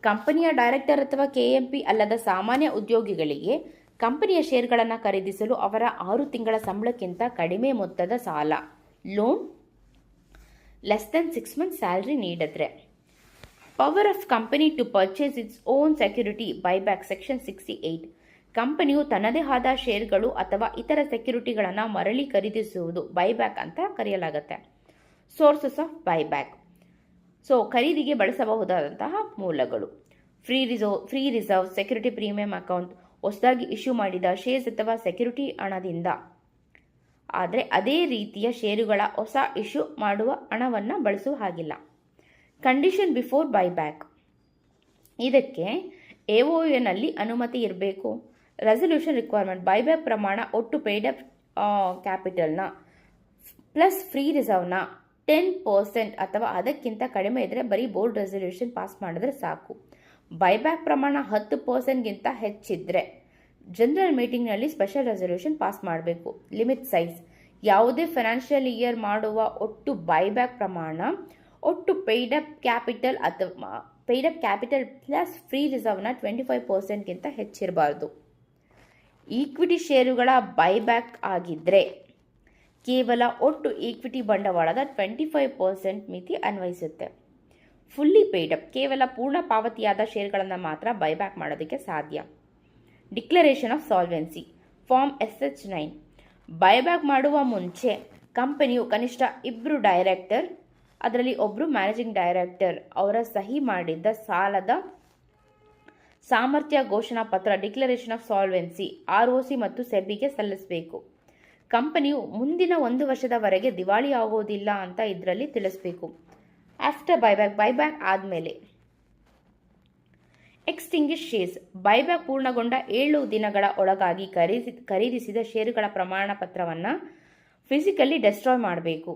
ಕಂಪನಿಯ ಡೈರೆಕ್ಟರ್ ಅಥವಾ KMP ಅಲ್ಲದ ಸಾಮಾನ್ಯ ಉದ್ಯೋಗಿಗಳಿಗೆ ಕಂಪನಿಯ ಷೇರುಗಳನ್ನು ಖರೀದಿಸಲು ಅವರ 6 ತಿಂಗಳ ಸಂಬಳಕ್ಕಿಂತ ಕಡಿಮೆ ಮೊತ್ತದ ಸಾಲ, loan less than 6 months salary ನೀಡಿದ್ರೆ. Power of company to purchase its own security buyback. Section 68. ಕಂಪನಿಯು ತನ್ನದೇ ಆದ ಷೇರುಗಳು ಅಥವಾ ಇತರ ಸೆಕ್ಯೂರಿಟಿಗಳನ್ನು ಮರಳಿ ಖರೀದಿಸುವುದು ಬೈಬ್ಯಾಕ್ ಅಂತ ಕರೆಯಲಾಗುತ್ತೆ. Sources of buyback. ಖರೀದಿಗೆ ಬಳಸಬಹುದಾದಂತಹ ಮೂಲಗಳು. Free reserve, security premium account, ಹೊಸದಾಗಿ ಇಶ್ಯೂ ಮಾಡಿದ ಶೇರ್ಸ್ ಅಥವಾ ಸೆಕ್ಯೂರಿಟಿ ಹಣದಿಂದ. ಆದರೆ ಅದೇ ರೀತಿಯ ಷೇರುಗಳ ಹೊಸ ಇಶ್ಯೂ ಮಾಡುವ ಹಣವನ್ನು ಬಳಸುವ ಹಾಗಿಲ್ಲ. Condition before buyback. ಇದಕ್ಕೆ AOAನಲ್ಲಿ ಅನುಮತಿ ಇರಬೇಕು. Resolution requirement. ಬೈಬ್ಯಾಕ್ ಪ್ರಮಾಣ ಒಟ್ಟು ಪೇಯ್ಡ್ ಅಪ್ ಕ್ಯಾಪಿಟಲ್ನ ಪ್ಲಸ್ ಫ್ರೀ ರಿಸರ್ವ್ನ 10% ಅಥವಾ ಅದಕ್ಕಿಂತ ಕಡಿಮೆ ಇದ್ದರೆ ಬರೀ ಬೋರ್ಡ್ ರೆಸಲ್ಯೂಷನ್ ಪಾಸ್ ಮಾಡಿದ್ರೆ ಸಾಕು. ಬೈಬ್ಯಾಕ್ ಪ್ರಮಾಣ 10%ಗಿಂತ ಹೆಚ್ಚಿದ್ರೆ ಜನರಲ್ ಮೀಟಿಂಗ್ನಲ್ಲಿ ಸ್ಪೆಷಲ್ ರೆಸಲ್ಯೂಷನ್ ಪಾಸ್ ಮಾಡಬೇಕು. Limit size. ಯಾವುದೇ ಫೈನಾನ್ಷಿಯಲ್ ಇಯರ್ ಮಾಡುವ ಒಟ್ಟು ಬೈಬ್ಯಾಕ್ ಪ್ರಮಾಣ ಒಟ್ಟು ಪೇಯ್ಡ್ ಅಪ್ ಕ್ಯಾಪಿಟಲ್ ಅಥವಾ paid up capital plus free ರಿಸರ್ವ್ನ 25%ಗಿಂತ ಹೆಚ್ಚಿರಬಾರ್ದು. ಈಕ್ವಿಟಿ ಷೇರುಗಳ ಬೈಬ್ಯಾಕ್ ಆಗಿದ್ದರೆ ಕೇವಲ ಒಟ್ಟು ಈಕ್ವಿಟಿ ಬಂಡವಾಳದ 25% ಮಿತಿ ಅನ್ವಯಿಸುತ್ತೆ. Fully paid up. ಕೇವಲ ಪೂರ್ಣ ಪಾವತಿಯಾದ ಷೇರುಗಳನ್ನು ಮಾತ್ರ ಬೈಬ್ಯಾಕ್ ಮಾಡೋದಕ್ಕೆ ಸಾಧ್ಯ. Declaration of solvency. Form SH9. Buyback ಮಾಡುವ ಮುಂಚೆ ಕಂಪನಿಯು ಕನಿಷ್ಠ 2 ಡೈರೆಕ್ಟರ್, ಅದರಲ್ಲಿ ಒಬ್ಬರು ಮ್ಯಾನೇಜಿಂಗ್ ಡೈರೆಕ್ಟರ್ ಅವರ ಸಹಿ ಮಾಡಿದ್ದ ಸಾಲದ ಸಾಮರ್ಥ್ಯ ಘೋಷಣಾ ಪತ್ರ ಡಿಕ್ಲರೇಷನ್ ಆಫ್ ಸಾಲ್ವೆನ್ಸಿ ROC ಮತ್ತು ಸೆಬಿಗೆ ಸಲ್ಲಿಸಬೇಕು. ಕಂಪನಿಯು ಮುಂದಿನ 1 ವರ್ಷದವರೆಗೆ ದಿವಾಳಿ ಆಗೋದಿಲ್ಲ ಅಂತ ಇದರಲ್ಲಿ ತಿಳಿಸಬೇಕು. ಆಫ್ಟರ್ ಬೈಬ್ಯಾಕ್ ಆದಮೇಲೆ. ಎಕ್ಸ್ಟಿಂಗ್ವಿಶ್ ಶೇರ್ಸ್. ಬೈಬ್ಯಾಕ್ ಪೂರ್ಣಗೊಂಡ 7 ದಿನಗಳ ಒಳಗಾಗಿ ಖರೀದಿಸಿದ ಷೇರುಗಳ ಪ್ರಮಾಣ ಪತ್ರವನ್ನು ಫಿಸಿಕಲಿ ಡೆಸ್ಟ್ರಾಯ್ ಮಾಡಬೇಕು.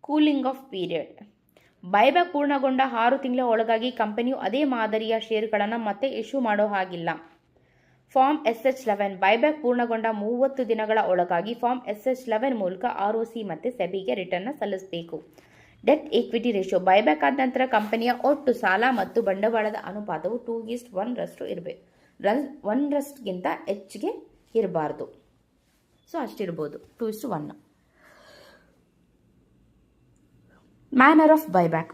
Cooling of period. ಬೈಬ್ಯಾಕ್ ಪೂರ್ಣಗೊಂಡ 6 ತಿಂಗಳ ಒಳಗಾಗಿ ಕಂಪನಿಯು ಅದೇ ಮಾದರಿಯ ಷೇರುಗಳನ್ನು ಮತ್ತೆ ಇಶ್ಯೂ ಮಾಡೋ ಹಾಗಿಲ್ಲ. Form SH11. ಬೈಬ್ಯಾಕ್ ಪೂರ್ಣಗೊಂಡ 30 ದಿನಗಳ ಒಳಗಾಗಿ ಫಾರ್ಮ್ SH11 ಮೂಲಕ ROC ಮತ್ತು ಸೆಬಿಗೆ ರಿಟರ್ನ್ ಸಲ್ಲಿಸಬೇಕು. Debt equity ratio. ಬೈಬ್ಯಾಕ್ ಆದ ನಂತರ ಕಂಪನಿಯ ಒಟ್ಟು ಸಾಲ ಮತ್ತು ಬಂಡವಾಳದ ಅನುಪಾತವು 2:1 ಇರಬೇಕು. 1ಗಿಂತ ಹೆಚ್ಚಿಗೆ ಇರಬಾರ್ದು. ಅಷ್ಟಿರ್ಬೋದು. 2:1. Manner of buyback.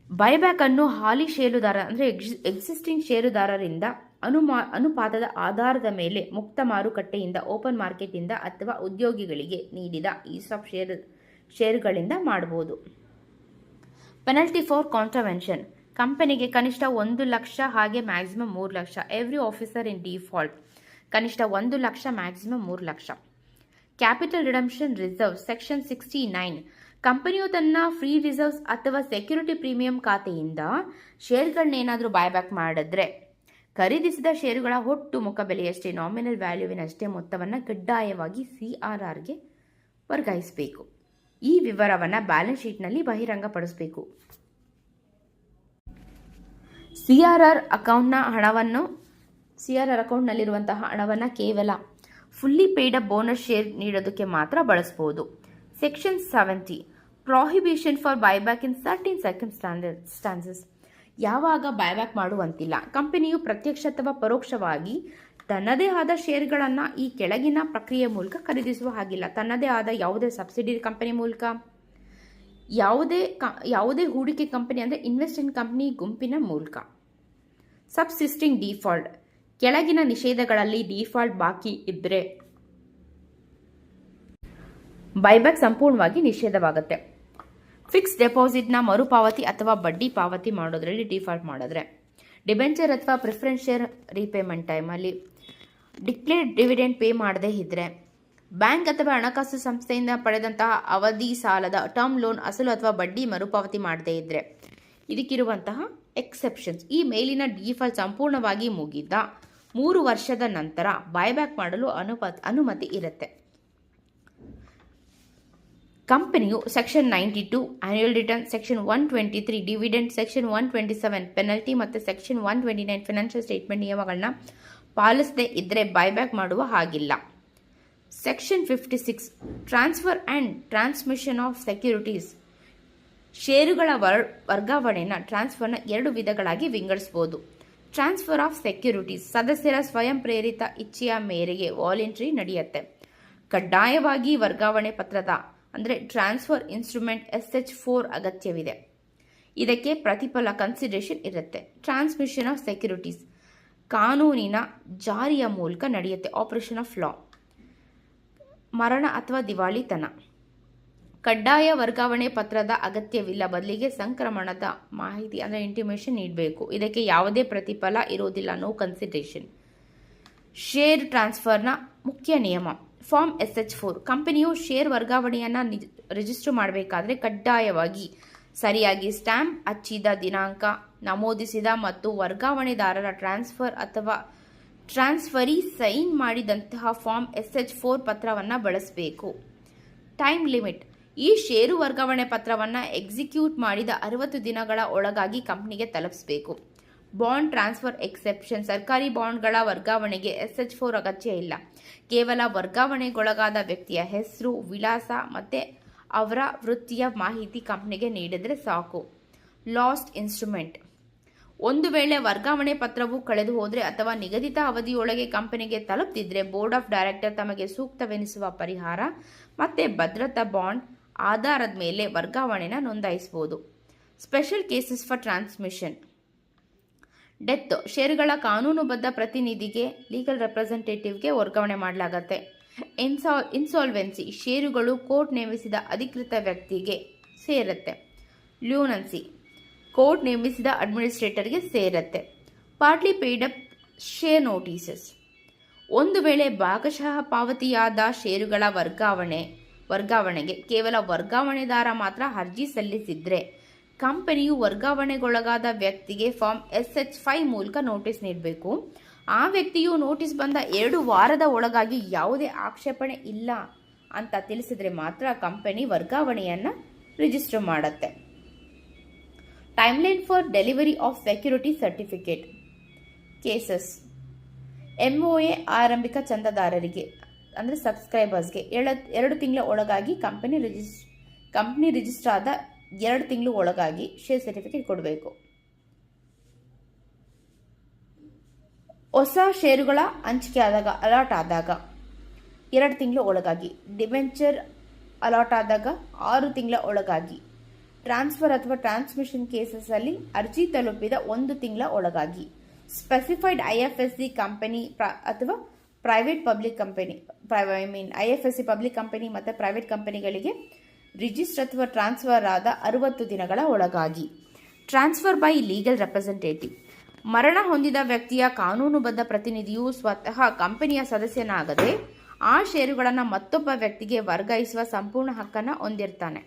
ಬೈಬ್ಯಾಕ್ ಅನ್ನು ಹಾಲಿ ಷೇರುದಾರ ಅಂದರೆ ಎಕ್ಸಿಸ್ಟಿಂಗ್ ಷೇರುದಾರರಿಂದ ಅನುಪಾತದ ಆಧಾರದ ಮೇಲೆ ಮುಕ್ತ ಮಾರುಕಟ್ಟೆಯಿಂದ, ಓಪನ್ ಮಾರ್ಕೆಟಿಂದ ಅಥವಾ ಉದ್ಯೋಗಿಗಳಿಗೆ ನೀಡಿದ ESOP ಷೇರುಗಳಿಂದ ಮಾಡಬಹುದು. Penalty for contravention. ಕಂಪನಿಗೆ ಕನಿಷ್ಠ 1 ಲಕ್ಷ ಹಾಗೆ maximum 3 lakh. Every officer in default ಕನಿಷ್ಠ 1 lakh maximum 3 lakh. Capital redemption reserve section 69. ಕಂಪನಿಯು ತನ್ನ ಫ್ರೀ ರಿಸರ್ವ್ಸ್ ಅಥವಾ ಸೆಕ್ಯೂರಿಟಿ ಪ್ರೀಮಿಯಂ ಖಾತೆಯಿಂದ ಶೇರ್ಗಳನ್ನೇನಾದರೂ ಬೈಬ್ಯಾಕ್ ಮಾಡಿದ್ರೆ ಖರೀದಿಸಿದ ಷೇರುಗಳ ಒಟ್ಟು ಮುಖಬೆಲೆಯಷ್ಟೇ ನಾಮಿನಲ್ ವ್ಯಾಲ್ಯೂವಿನಷ್ಟೇ ಮೊತ್ತವನ್ನು ಕಡ್ಡಾಯವಾಗಿ CRRಗೆ ವರ್ಗಾಯಿಸಬೇಕು. ಈ ವಿವರವನ್ನು ಬ್ಯಾಲೆನ್ಸ್ ಶೀಟ್ನಲ್ಲಿ ಬಹಿರಂಗಪಡಿಸಬೇಕು. CRR ಅಕೌಂಟ್ನಲ್ಲಿರುವಂತಹ ಹಣವನ್ನು ಕೇವಲ ಫುಲ್ಲಿ ಪೇಯ್ಡ್ ಬೋನಸ್ ಶೇರ್ ನೀಡೋದಕ್ಕೆ ಮಾತ್ರ ಬಳಸಬಹುದು. Section 70. Prohibition for buyback in certain circumstances. ಯಾವಾಗ ಬೈಬ್ಯಾಕ್ ಮಾಡುವಂತಿಲ್ಲ. ಕಂಪನಿಯು ಪ್ರತ್ಯಕ್ಷ ಅಥವಾ ಪರೋಕ್ಷವಾಗಿ ತನ್ನದೇ ಆದ ಶೇರ್ಗಳನ್ನು ಈ ಕೆಳಗಿನ ಪ್ರಕ್ರಿಯೆ ಮೂಲಕ ಖರೀದಿಸುವ ಹಾಗಿಲ್ಲ. ತನ್ನದೇ ಆದ ಯಾವುದೇ ಸಬ್ಸಿಡಿ ಕಂಪನಿ ಮೂಲಕ, ಯಾವುದೇ ಹೂಡಿಕೆ ಕಂಪನಿ ಅಂದರೆ ಇನ್ವೆಸ್ಟ್ಮೆಂಟ್ ಕಂಪನಿ ಗುಂಪಿನ ಮೂಲಕ. ಸಬ್ಸಿಸ್ಟಿಂಗ್ ಡಿಫಾಲ್ಟ್. ಕೆಳಗಿನ ನಿಷೇಧಗಳಲ್ಲಿ ಡಿಫಾಲ್ಟ್ ಬಾಕಿ ಇದ್ದರೆ ಬೈಬ್ಯಾಕ್ ಸಂಪೂರ್ಣವಾಗಿ ನಿಷೇಧವಾಗುತ್ತೆ. ಫಿಕ್ಸ್ ಡೆಪಾಸಿಟ್ನ ಮರುಪಾವತಿ ಅಥವಾ ಬಡ್ಡಿ ಪಾವತಿ ಮಾಡೋದ್ರಲ್ಲಿ ಡಿಫಾಲ್ಟ್ ಮಾಡಿದ್ರೆ, ಡಿಬೆಂಚರ್ ಅಥವಾ ಪ್ರಿಫರೆನ್ಸ್ ಶೇರ್ ರೀಪೇಮೆಂಟ್ ಟೈಮಲ್ಲಿ ಡಿಕ್ಲೇರ್ಡ್ ಡಿವಿಡೆಂಡ್ ಪೇ ಮಾಡದೇ ಇದ್ದರೆ, ಬ್ಯಾಂಕ್ ಅಥವಾ ಹಣಕಾಸು ಸಂಸ್ಥೆಯಿಂದ ಪಡೆದಂತಹ ಅವಧಿ ಸಾಲದ ಟರ್ಮ್ ಲೋನ್ ಅಸಲು ಅಥವಾ ಬಡ್ಡಿ ಮರುಪಾವತಿ ಮಾಡದೇ ಇದ್ದರೆ. ಇದಕ್ಕಿರುವಂತಹ ಎಕ್ಸೆಪ್ಷನ್ಸ್. ಈ ಮೇಲಿನ ಡಿಫಾಲ್ಟ್ ಸಂಪೂರ್ಣವಾಗಿ ಮುಗಿದ 3 ವರ್ಷದ ನಂತರ ಬೈಬ್ಯಾಕ್ ಮಾಡಲು ಅನುಮತಿ ಇರುತ್ತೆ. ಕಂಪನಿಯು section 92 annual return, section 123 dividend, section 127 penalty ಮತ್ತು ಸೆಕ್ಷನ್ 129 ಫೈನಾನ್ಷಿಯಲ್ ಸ್ಟೇಟ್ಮೆಂಟ್ ನಿಯಮಗಳನ್ನ ಪಾಲಿಸದೇ ಇದ್ದರೆ ಬೈಬ್ಯಾಕ್ ಮಾಡುವ ಹಾಗಿಲ್ಲ. Section 56 transfer and transmission of securities. ಷೇರುಗಳ ವರ್ಗಾವಣೆನ ಟ್ರಾನ್ಸ್ಫರ್ನ 2 ವಿಧಗಳಾಗಿ ವಿಂಗಡಿಸಬಹುದು. ಟ್ರಾನ್ಸ್ಫರ್ ಆಫ್ ಸೆಕ್ಯೂರಿಟೀಸ್ ಸದಸ್ಯರ ಸ್ವಯಂ ಪ್ರೇರಿತ ಇಚ್ಛೆಯ ಮೇರೆಗೆ ವಾಲಂಟರಿ ನಡೆಯುತ್ತೆ. ಕಡ್ಡಾಯವಾಗಿ ವರ್ಗಾವಣೆ ಪತ್ರದ ಅಂದರೆ ಟ್ರಾನ್ಸ್ಫರ್ ಇನ್ಸ್ಟ್ರೂಮೆಂಟ್ SH4 ಅಗತ್ಯವಿದೆ. ಇದಕ್ಕೆ ಪ್ರತಿಫಲ ಕನ್ಸಿಡರೇಷನ್ ಇರುತ್ತೆ. ಟ್ರಾನ್ಸ್ಮಿಷನ್ ಆಫ್ ಸೆಕ್ಯೂರಿಟೀಸ್ ಕಾನೂನಿನ ಜಾರಿಯ ಮೂಲಕ ನಡೆಯುತ್ತೆ. Operation of law. ಮರಣ ಅಥವಾ ದಿವಾಳಿತನ. ಕಡ್ಡಾಯ ವರ್ಗಾವಣೆ ಪತ್ರದ ಅಗತ್ಯವಿಲ್ಲ, ಬದಲಿಗೆ ಸಂಕ್ರಮಣದ ಮಾಹಿತಿ ಅಂದರೆ ಇಂಟಿಮೇಷನ್ ನೀಡಬೇಕು. ಇದಕ್ಕೆ ಯಾವುದೇ ಪ್ರತಿಫಲ ಇರೋದಿಲ್ಲ, ನೋ ಕನ್ಸಿಡರೇಷನ್. ಶೇರ್ ಟ್ರಾನ್ಸ್ಫರ್ನ ಮುಖ್ಯ ನಿಯಮ. Form SH4. ಕಂಪನಿಯು ಶೇರ್ ವರ್ಗಾವಣೆಯನ್ನು ರಿಜಿಸ್ಟರ್ ಮಾಡಬೇಕಾದ್ರೆ ಕಡ್ಡಾಯವಾಗಿ ಸರಿಯಾಗಿ ಸ್ಟ್ಯಾಂಪ್ ಹಚ್ಚಿದ ದಿನಾಂಕ ನಮೂದಿಸಿದ ಮತ್ತು ವರ್ಗಾವಣೆದಾರರ ಟ್ರಾನ್ಸ್ಫರ್ ಅಥವಾ ಟ್ರಾನ್ಸ್ಫರಿ ಸೈನ್ ಮಾಡಿದಂತಹ ಫಾರ್ಮ್ SH4 ಪತ್ರವನ್ನು ಬಳಸಬೇಕು. Time limit. ಈ ಷೇರು ವರ್ಗಾವಣೆ ಪತ್ರವನ್ನು ಎಕ್ಸಿಕ್ಯೂಟ್ ಮಾಡಿದ 60 ದಿನಗಳ ಒಳಗಾಗಿ ಕಂಪನಿಗೆ ತಲುಪಿಸಬೇಕು. Bond transfer exception. ಸರ್ಕಾರಿ ಬಾಂಡ್ಗಳ ವರ್ಗಾವಣೆಗೆ SH4 ಅಗತ್ಯ ಇಲ್ಲ. ಕೇವಲ ವರ್ಗಾವಣೆಗೊಳಗಾದ ವ್ಯಕ್ತಿಯ ಹೆಸರು, ವಿಳಾಸ ಮತ್ತು ಅವರ ವೃತ್ತಿಯ ಮಾಹಿತಿ ಕಂಪನಿಗೆ ನೀಡಿದರೆ ಸಾಕು. Last instrument. ಒಂದು ವೇಳೆ ವರ್ಗಾವಣೆ ಪತ್ರವು ಕಳೆದು ಹೋದರೆ ಅಥವಾ ನಿಗದಿತ ಅವಧಿಯೊಳಗೆ ಕಂಪನಿಗೆ ತಲುಪದಿದ್ದರೆ ಬೋರ್ಡ್ ಆಫ್ ಡೈರೆಕ್ಟರ್ ತಮಗೆ ಸೂಕ್ತವೆನಿಸುವ ಪರಿಹಾರ ಮತ್ತು ಭದ್ರತಾ ಬಾಂಡ್ ಆಧಾರದ ಮೇಲೆ ವರ್ಗಾವಣೆನ ನೋಂದಾಯಿಸಬಹುದು. Special cases for transmission. Death. ಷೇರುಗಳ ಕಾನೂನುಬದ್ಧ ಪ್ರತಿನಿಧಿಗೆ ಲೀಗಲ್ ರೆಪ್ರೆಸೆಂಟೇಟಿವ್ಗೆ ವರ್ಗಾವಣೆ ಮಾಡಲಾಗುತ್ತೆ. ಇನ್ಸಾಲ್ವೆನ್ಸಿ. ಷೇರುಗಳು ಕೋರ್ಟ್ ನೇಮಿಸಿದ ಅಧಿಕೃತ ವ್ಯಕ್ತಿಗೆ ಸೇರುತ್ತೆ. ಲ್ಯೂನನ್ಸಿ. ಕೋರ್ಟ್ ನೇಮಿಸಿದ ಅಡ್ಮಿನಿಸ್ಟ್ರೇಟರ್ಗೆ ಸೇರುತ್ತೆ. Partly paid up share notices. ಒಂದು ವೇಳೆ ಭಾಗಶಃ ಪಾವತಿಯಾದ ಷೇರುಗಳ ವರ್ಗಾವಣೆಗೆ ಕೇವಲ ವರ್ಗಾವಣೆದಾರ ಮಾತ್ರ ಅರ್ಜಿ ಸಲ್ಲಿಸಿದ್ರೆ ಕಂಪನಿಯು ವರ್ಗಾವಣೆಗೊಳಗಾದ ವ್ಯಕ್ತಿಗೆ ಫಾರ್ಮ್ SH5 ಮೂಲಕ ನೋಟಿಸ್ ನೀಡಬೇಕು. ಆ ವ್ಯಕ್ತಿಯು ನೋಟಿಸ್ ಬಂದ 2 ವಾರದ ಒಳಗಾಗಿ ಯಾವುದೇ ಆಕ್ಷೇಪಣೆ ಇಲ್ಲ ಅಂತ ತಿಳಿಸಿದ್ರೆ ಮಾತ್ರ ಕಂಪನಿ ವರ್ಗಾವಣೆಯನ್ನು ರಿಜಿಸ್ಟರ್ ಮಾಡುತ್ತೆ. Timeline for delivery of security certificate. Cases. MOA ಆರಂಭಿಕ ಚಂದಾದಾರರಿಗೆ ಅಂದರೆ ಸಬ್ಸ್ಕ್ರೈಬರ್ಸ್ಗೆ 2 ತಿಂಗಳ ಒಳಗಾಗಿ ಕಂಪನಿ ರಿಜಿಸ್ಟರ್ ಆದ 2 ತಿಂಗಳು ಒಳಗಾಗಿ ಶೇರ್ ಸರ್ಟಿಫಿಕೇಟ್ ಕೊಡಬೇಕು. ಹೊಸ ಷೇರುಗಳ ಹಂಚಿಕೆ ಆದಾಗ ಅಲಾಟ್ ಆದಾಗ 2 ತಿಂಗಳ ಒಳಗಾಗಿ. ಡಿಬೆಂಚರ್ ಅಲಾಟ್ ಆದಾಗ 6 ತಿಂಗಳ ಒಳಗಾಗಿ. ಟ್ರಾನ್ಸ್ಫರ್ ಅಥವಾ ಟ್ರಾನ್ಸ್ಮಿಷನ್ ಕೇಸಸ್ಸಲ್ಲಿ ಅರ್ಜಿ ತಲುಪಿದ 1 ತಿಂಗಳ ಒಳಗಾಗಿ. ಸ್ಪೆಸಿಫೈಡ್ IFSC ಕಂಪನಿ ಅಥವಾ private public company IFSC public company ಮತ್ತು ಪ್ರೈವೇಟ್ ಕಂಪನಿಗಳಿಗೆ ರಿಜಿಸ್ಟರ್ ಅಥವಾ ಟ್ರಾನ್ಸ್ಫರ್ ಆದ 60 ದಿನಗಳ ಒಳಗಾಗಿ. Transfer by legal representative. ಮರಣ ಹೊಂದಿದ ವ್ಯಕ್ತಿಯ ಕಾನೂನುಬದ್ಧ ಪ್ರತಿನಿಧಿಯು ಸ್ವತಃ ಕಂಪನಿಯ ಸದಸ್ಯನಾಗದೆ ಆ ಷೇರುಗಳನ್ನು ಮತ್ತೊಬ್ಬ ವ್ಯಕ್ತಿಗೆ ವರ್ಗಾಯಿಸುವ ಸಂಪೂರ್ಣ ಹಕ್ಕನ್ನು ಹೊಂದಿರ್ತಾನೆ.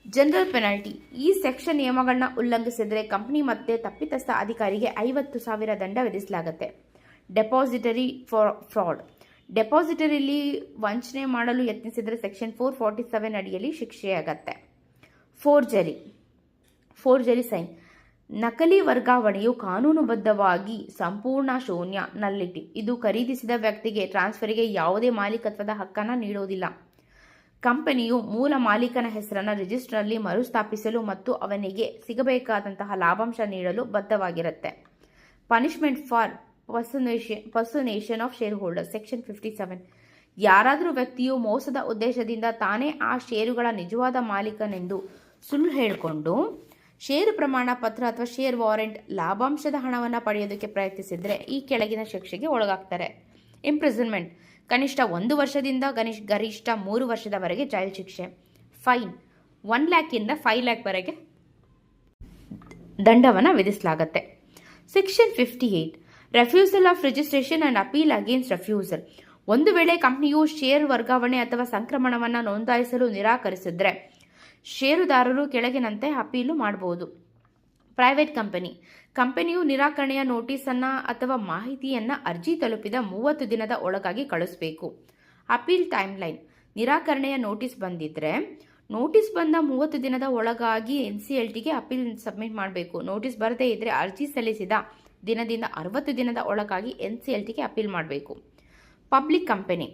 General penalty. ಈ ಸೆಕ್ಷನ್ ನಿಯಮಗಳನ್ನ ಉಲ್ಲಂಘಿಸಿದರೆ ಕಂಪನಿ ಮತ್ತೆ ತಪ್ಪಿತಸ್ಥ ಅಧಿಕಾರಿಗೆ 50,000 ದಂಡ ವಿಧಿಸಲಾಗುತ್ತೆ. Depository fraud. ಡೆಪಾಸಿಟರಿಲಿ ವಂಚನೆ ಮಾಡಲು ಯತ್ನಿಸಿದರೆ ಸೆಕ್ಷನ್ 447 ಅಡಿಯಲ್ಲಿ ಶಿಕ್ಷೆಯಾಗತ್ತೆ. Forgery sign. ನಕಲಿ ವರ್ಗಾವಣೆಯು ಕಾನೂನುಬದ್ಧವಾಗಿ ಸಂಪೂರ್ಣ ಶೂನ್ಯ ನಲ್ಲಿಟಿ. ಇದು ಖರೀದಿಸಿದ ವ್ಯಕ್ತಿಗೆ ಟ್ರಾನ್ಸ್ಫರಿಗೆ ಯಾವುದೇ ಮಾಲೀಕತ್ವದ ಹಕ್ಕನ್ನು ನೀಡುವುದಿಲ್ಲ. ಕಂಪನಿಯು ಮೂಲ ಮಾಲೀಕನ ಹೆಸರನ್ನು ರಿಜಿಸ್ಟರ್ನಲ್ಲಿ ಮರುಸ್ಥಾಪಿಸಲು ಮತ್ತು ಅವನಿಗೆ ಸಿಗಬೇಕಾದಂತಹ ಲಾಭಾಂಶ ನೀಡಲು ಬದ್ಧವಾಗಿರುತ್ತೆ. Punishment for personation of shareholder. Section 57. ಯಾರಾದರೂ ವ್ಯಕ್ತಿಯು ಮೋಸದ ಉದ್ದೇಶದಿಂದ ತಾನೇ ಆ ಷೇರುಗಳ ನಿಜವಾದ ಮಾಲೀಕನೆಂದು ಸುಳ್ಳು ಹೇಳಿಕೊಂಡು ಷೇರು ಪ್ರಮಾಣ ಪತ್ರ ಅಥವಾ ಶೇರ್ ವಾರೆಂಟ್ ಲಾಭಾಂಶದ ಹಣವನ್ನು ಪಡೆಯೋದಕ್ಕೆ ಪ್ರಯತ್ನಿಸಿದರೆ ಈ ಕೆಳಗಿನ ಶಿಕ್ಷೆಗೆ ಒಳಗಾಗ್ತಾರೆ. ಇಂಪ್ರಿಸನ್ಮೆಂಟ್. ಕನಿಷ್ಠ 1 ವರ್ಷದಿಂದ ಗರಿಷ್ಠ 3 ವರ್ಷದವರೆಗೆ ಜೈಲು ಶಿಕ್ಷೆ. ಫೈನ್ 1 lakhದಿಂದ 5 lakh ವರೆಗೆ ದಂಡವನ್ನು ವಿಧಿಸಲಾಗುತ್ತೆ. Section 58. Refusal of registration and appeal against refusal. ಒಂದು ವೇಳೆ ಕಂಪನಿಯು ಶೇರ್ ವರ್ಗಾವಣೆ ಅಥವಾ ಸಂಕ್ರಮಣವನ್ನು ನೋಂದಾಯಿಸಲು ನಿರಾಕರಿಸಿದ್ರೆ ಷೇರುದಾರರು ಕೆಳಗಿನಂತೆ ಅಪೀಲು ಮಾಡಬಹುದು. ಪ್ರೈವೇಟ್ ಕಂಪನಿಯು ನಿರಾಕರಣೆಯ ನೋಟಿಸನ್ನು ಅಥವಾ ಮಾಹಿತಿಯನ್ನು ಅರ್ಜಿ ತಲುಪಿದ 30 ದಿನದ ಒಳಗಾಗಿ ಕಳಿಸಬೇಕು. Appeal timeline. ನಿರಾಕರಣೆಯ ನೋಟಿಸ್ ಬಂದಿದ್ರೆ ನೋಟಿಸ್ ಬಂದ 30 ದಿನದ ಒಳಗಾಗಿ NCLTಗೆ ಅಪೀಲ್ ಸಬ್ಮಿಟ್ ಮಾಡಬೇಕು. ನೋಟಿಸ್ ಬರದೇ ಇದ್ರೆ ಅರ್ಜಿ ಸಲ್ಲಿಸಿದ ದಿನದಿಂದ 60 ದಿನದ ಒಳಗಾಗಿ NCLTಗೆ ಅಪೀಲ್ ಮಾಡಬೇಕು. Public company.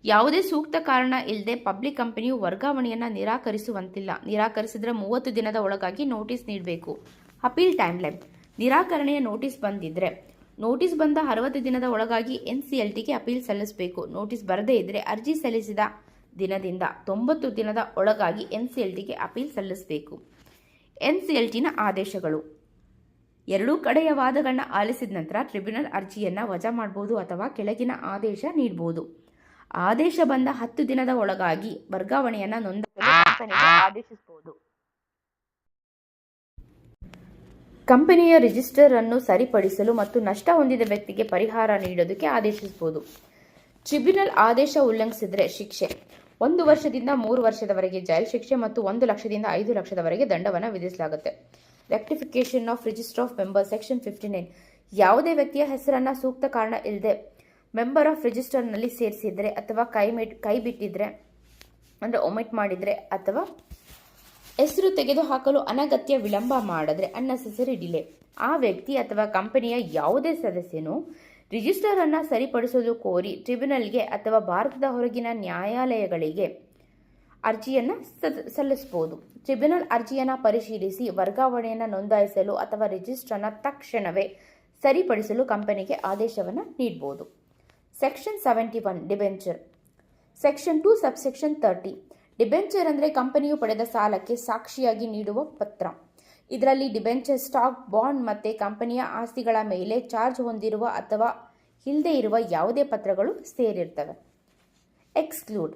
ಯಾವುದೇ ಸೂಕ್ತ ಕಾರಣ ಇಲ್ಲದೆ ಪಬ್ಲಿಕ್ ಕಂಪನಿಯು ವರ್ಗಾವಣೆಯನ್ನು ನಿರಾಕರಿಸುವಂತಿಲ್ಲ. ನಿರಾಕರಿಸಿದ್ರೆ 30 ದಿನದ ಒಳಗಾಗಿ ನೋಟಿಸ್ ನೀಡಬೇಕು. Appeal timeline. ನಿರಾಕರಣೆಯ ನೋಟಿಸ್ ಬಂದಿದ್ರೆ ನೋಟಿಸ್ ಬಂದ 60 ದಿನದ ಒಳಗಾಗಿ NCLTಗೆ ಅಪೀಲ್ ಸಲ್ಲಿಸಬೇಕು. ನೋಟಿಸ್ ಬರದೇ ಇದ್ರೆ ಅರ್ಜಿ ಸಲ್ಲಿಸಿದ ದಿನದಿಂದ 90 ದಿನದ ಒಳಗಾಗಿ NCLTಗೆ ಅಪೀಲ್ ಸಲ್ಲಿಸಬೇಕು. NCLTನ ಆದೇಶಗಳು. ಎರಡೂ ಕಡೆಯ ವಾದಗಳನ್ನ ಆಲಿಸಿದ ನಂತರ ಟ್ರಿಬ್ಯುನಲ್ ಅರ್ಜಿಯನ್ನು ವಜಾ ಮಾಡಬಹುದು ಅಥವಾ ಕೆಳಗಿನ ಆದೇಶ ನೀಡಬಹುದು. ಆದೇಶ ಬಂದ 10 ದಿನದ ಒಳಗಾಗಿ ವರ್ಗಾವಣೆಯನ್ನು ನೋಂದಾಯಿಸಲು ಕಂಪನಿಗೆ ಆದೇಶಿಸಬಹುದು. ಕಂಪನಿಯ ರಿಜಿಸ್ಟರ್ ಅನ್ನು ಸರಿಪಡಿಸಲು ಮತ್ತು ನಷ್ಟ ಹೊಂದಿದ ವ್ಯಕ್ತಿಗೆ ಪರಿಹಾರ ನೀಡೋದಕ್ಕೆ ಆದೇಶಿಸಬಹುದು. ಟ್ರಿಬ್ಯುನಲ್ ಆದೇಶ ಉಲ್ಲಂಘಿಸಿದರೆ ಶಿಕ್ಷೆ 1 ವರ್ಷದಿಂದ 3 ವರ್ಷದವರೆಗೆ ಜೈಲು ಶಿಕ್ಷೆ ಮತ್ತು 1 ಲಕ್ಷದಿಂದ 5 ಲಕ್ಷದವರೆಗೆ ದಂಡವನ್ನು ವಿಧಿಸಲಾಗುತ್ತೆ. Rectification of register of member. Section 59. ಯಾವುದೇ ವ್ಯಕ್ತಿಯ ಹೆಸರನ್ನು ಸೂಕ್ತ ಕಾರಣ ಇಲ್ಲದೆ ಮೆಂಬರ್ ಆಫ್ ರಿಜಿಸ್ಟರ್ನಲ್ಲಿ ಸೇರಿಸಿದರೆ ಅಥವಾ ಕೈ ಬಿಟ್ಟಿದ್ರೆ ಅಂದರೆ ಒಮಿಟ್ ಮಾಡಿದರೆ ಅಥವಾ ಹೆಸರು ತೆಗೆದುಹಾಕಲು ಅನಗತ್ಯ ವಿಳಂಬ ಮಾಡಿದ್ರೆ ಅನ್ನೆಸೆಸರಿ ಡಿಲೇ. ಆ ವ್ಯಕ್ತಿ ಅಥವಾ ಕಂಪನಿಯ ಯಾವುದೇ ಸದಸ್ಯನು ರಿಜಿಸ್ಟರ್ ಅನ್ನು ಸರಿಪಡಿಸಲು ಕೋರಿ ಟ್ರಿಬ್ಯುನಲ್ಗೆ ಅಥವಾ ಭಾರತದ ಹೊರಗಿನ ನ್ಯಾಯಾಲಯಗಳಿಗೆ ಅರ್ಜಿಯನ್ನು ಸಲ್ಲಿಸಬಹುದು. ಟ್ರಿಬ್ಯುನಲ್ ಅರ್ಜಿಯನ್ನು ಪರಿಶೀಲಿಸಿ ವರ್ಗಾವಣೆಯನ್ನು ನೋಂದಾಯಿಸಲು ಅಥವಾ ರಿಜಿಸ್ಟರ್ನ ತಕ್ಷಣವೇ ಸರಿಪಡಿಸಲು ಕಂಪನಿಗೆ ಆದೇಶವನ್ನು ನೀಡಬಹುದು. Section 71. Debenture. Section 2 subsection 30. Debenture ಅಂದರೆ ಕಂಪನಿಯು ಪಡೆದ ಸಾಲಕ್ಕೆ ಸಾಕ್ಷಿಯಾಗಿ ನೀಡುವ ಪತ್ರ. ಇದರಲ್ಲಿ ಡಿಬೆಂಚರ್, ಸ್ಟಾಕ್, ಬಾಂಡ್ ಮತ್ತು ಕಂಪನಿಯ ಆಸ್ತಿಗಳ ಮೇಲೆ ಚಾರ್ಜ್ ಹೊಂದಿರುವ ಅಥವಾ ಇಲ್ಲದೆ ಇರುವ ಯಾವುದೇ ಪತ್ರಗಳು ಸೇರಿರ್ತವೆ. ಎಕ್ಸ್ಕ್ಲೂಡ್.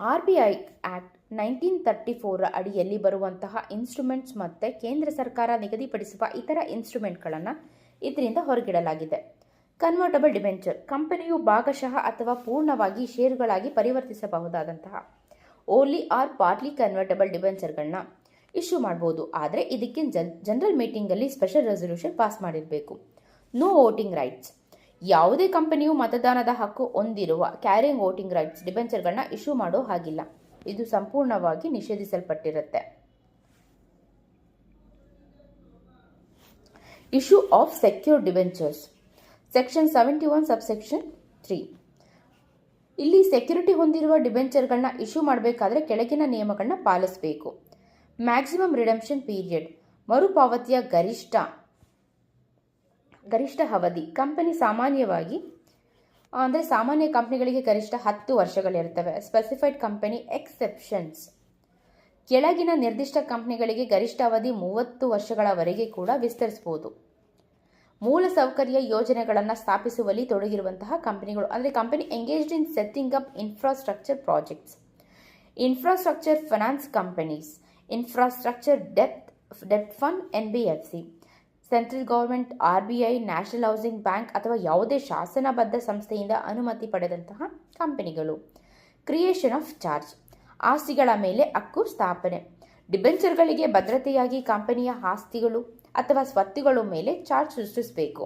RBI ಆಕ್ಟ್ 1934 ಅಡಿಯಲ್ಲಿ ಬರುವಂತಹ ಇನ್ಸ್ಟ್ರೂಮೆಂಟ್ಸ್ ಮತ್ತು ಕೇಂದ್ರ ಸರ್ಕಾರ ನಿಗದಿಪಡಿಸುವ ಇತರ ಇನ್ಸ್ಟ್ರೂಮೆಂಟ್ಗಳನ್ನು ಇದರಿಂದ ಹೊರಗಿಡಲಾಗಿದೆ. Convertible debenture. ಕಂಪನಿಯು ಭಾಗಶಃ ಅಥವಾ ಪೂರ್ಣವಾಗಿ ಷೇರುಗಳಾಗಿ ಪರಿವರ್ತಿಸಬಹುದಾದಂತಹ ಓನ್ಲಿ ಆರ್ ಪಾರ್ಟ್ಲಿ ಕನ್ವರ್ಟಬಲ್ ಡಿಬೆಂಚರ್ಗಳನ್ನ ಇಶ್ಯೂ ಮಾಡಬಹುದು. ಆದರೆ ಇದಕ್ಕೆ ಜನರಲ್ ಮೀಟಿಂಗಲ್ಲಿ ಸ್ಪೆಷಲ್ ರೆಸಲ್ಯೂಷನ್ ಪಾಸ್ ಮಾಡಿರಬೇಕು. No voting rights. ಯಾವುದೇ ಕಂಪನಿಯು ಮತದಾನದ ಹಕ್ಕು ಹೊಂದಿರುವ ಕ್ಯಾರಿಂಗ್ ವೋಟಿಂಗ್ ರೈಟ್ಸ್ ಡಿಬೆಂಚರ್ಗಳನ್ನ ಇಶ್ಯೂ ಮಾಡೋ ಹಾಗಿಲ್ಲ. ಇದು ಸಂಪೂರ್ಣವಾಗಿ ನಿಷೇಧಿಸಲ್ಪಟ್ಟಿರುತ್ತೆ. Issue of secured debentures. Section 71 subsection 3. ಇಲ್ಲಿ ಸೆಕ್ಯೂರಿಟಿ ಹೊಂದಿರುವ ಡಿಬೆಂಚರ್ಗಳನ್ನ ಇಶ್ಯೂ ಮಾಡಬೇಕಾದ್ರೆ ಕೆಳಗಿನ ನಿಯಮಗಳನ್ನ ಪಾಲಿಸಬೇಕು. Maximum redemption period. ಮರುಪಾವತಿಯ ಗರಿಷ್ಠ ಅವಧಿ. ಕಂಪನಿ ಸಾಮಾನ್ಯ ಕಂಪನಿಗಳಿಗೆ ಗರಿಷ್ಠ 10 ವರ್ಷಗಳಿರ್ತವೆ. Specified company exceptions. ಕೆಳಗಿನ ನಿರ್ದಿಷ್ಟ ಕಂಪನಿಗಳಿಗೆ ಗರಿಷ್ಠ ಅವಧಿ 30 ವರ್ಷಗಳವರೆಗೆ ಕೂಡ ವಿಸ್ತರಿಸಬಹುದು. ಮೂಲ ಸೌಕರ್ಯ ಯೋಜನೆಗಳನ್ನು ಸ್ಥಾಪಿಸುವಲ್ಲಿ ತೊಡಗಿರುವಂತಹ ಕಂಪನಿಗಳು ಅಂದರೆ company engaged in setting up infrastructure projects. Infrastructure finance companies. Infrastructure depth debt fund, NBFC, central government, RBI, national housing bank ಅಥವಾ ಯಾವುದೇ ಶಾಸನಬದ್ಧ ಸಂಸ್ಥೆಯಿಂದ ಅನುಮತಿ ಪಡೆದಂತಹ ಕಂಪನಿಗಳು. ಕ್ರಿಯೇಷನ್ ಆಫ್ ಚಾರ್ಜ್, ಆಸ್ತಿಗಳ ಮೇಲೆ ಹಕ್ಕು ಸ್ಥಾಪನೆ. ಡಿಬೆಂಚರ್ಗಳಿಗೆ ಭದ್ರತೆಯಾಗಿ ಕಂಪನಿಯ ಆಸ್ತಿಗಳು ಅಥವಾ ಸ್ವತ್ತುಗಳ ಮೇಲೆ ಚಾರ್ಜ್ ಸೃಷ್ಟಿಸಬೇಕು.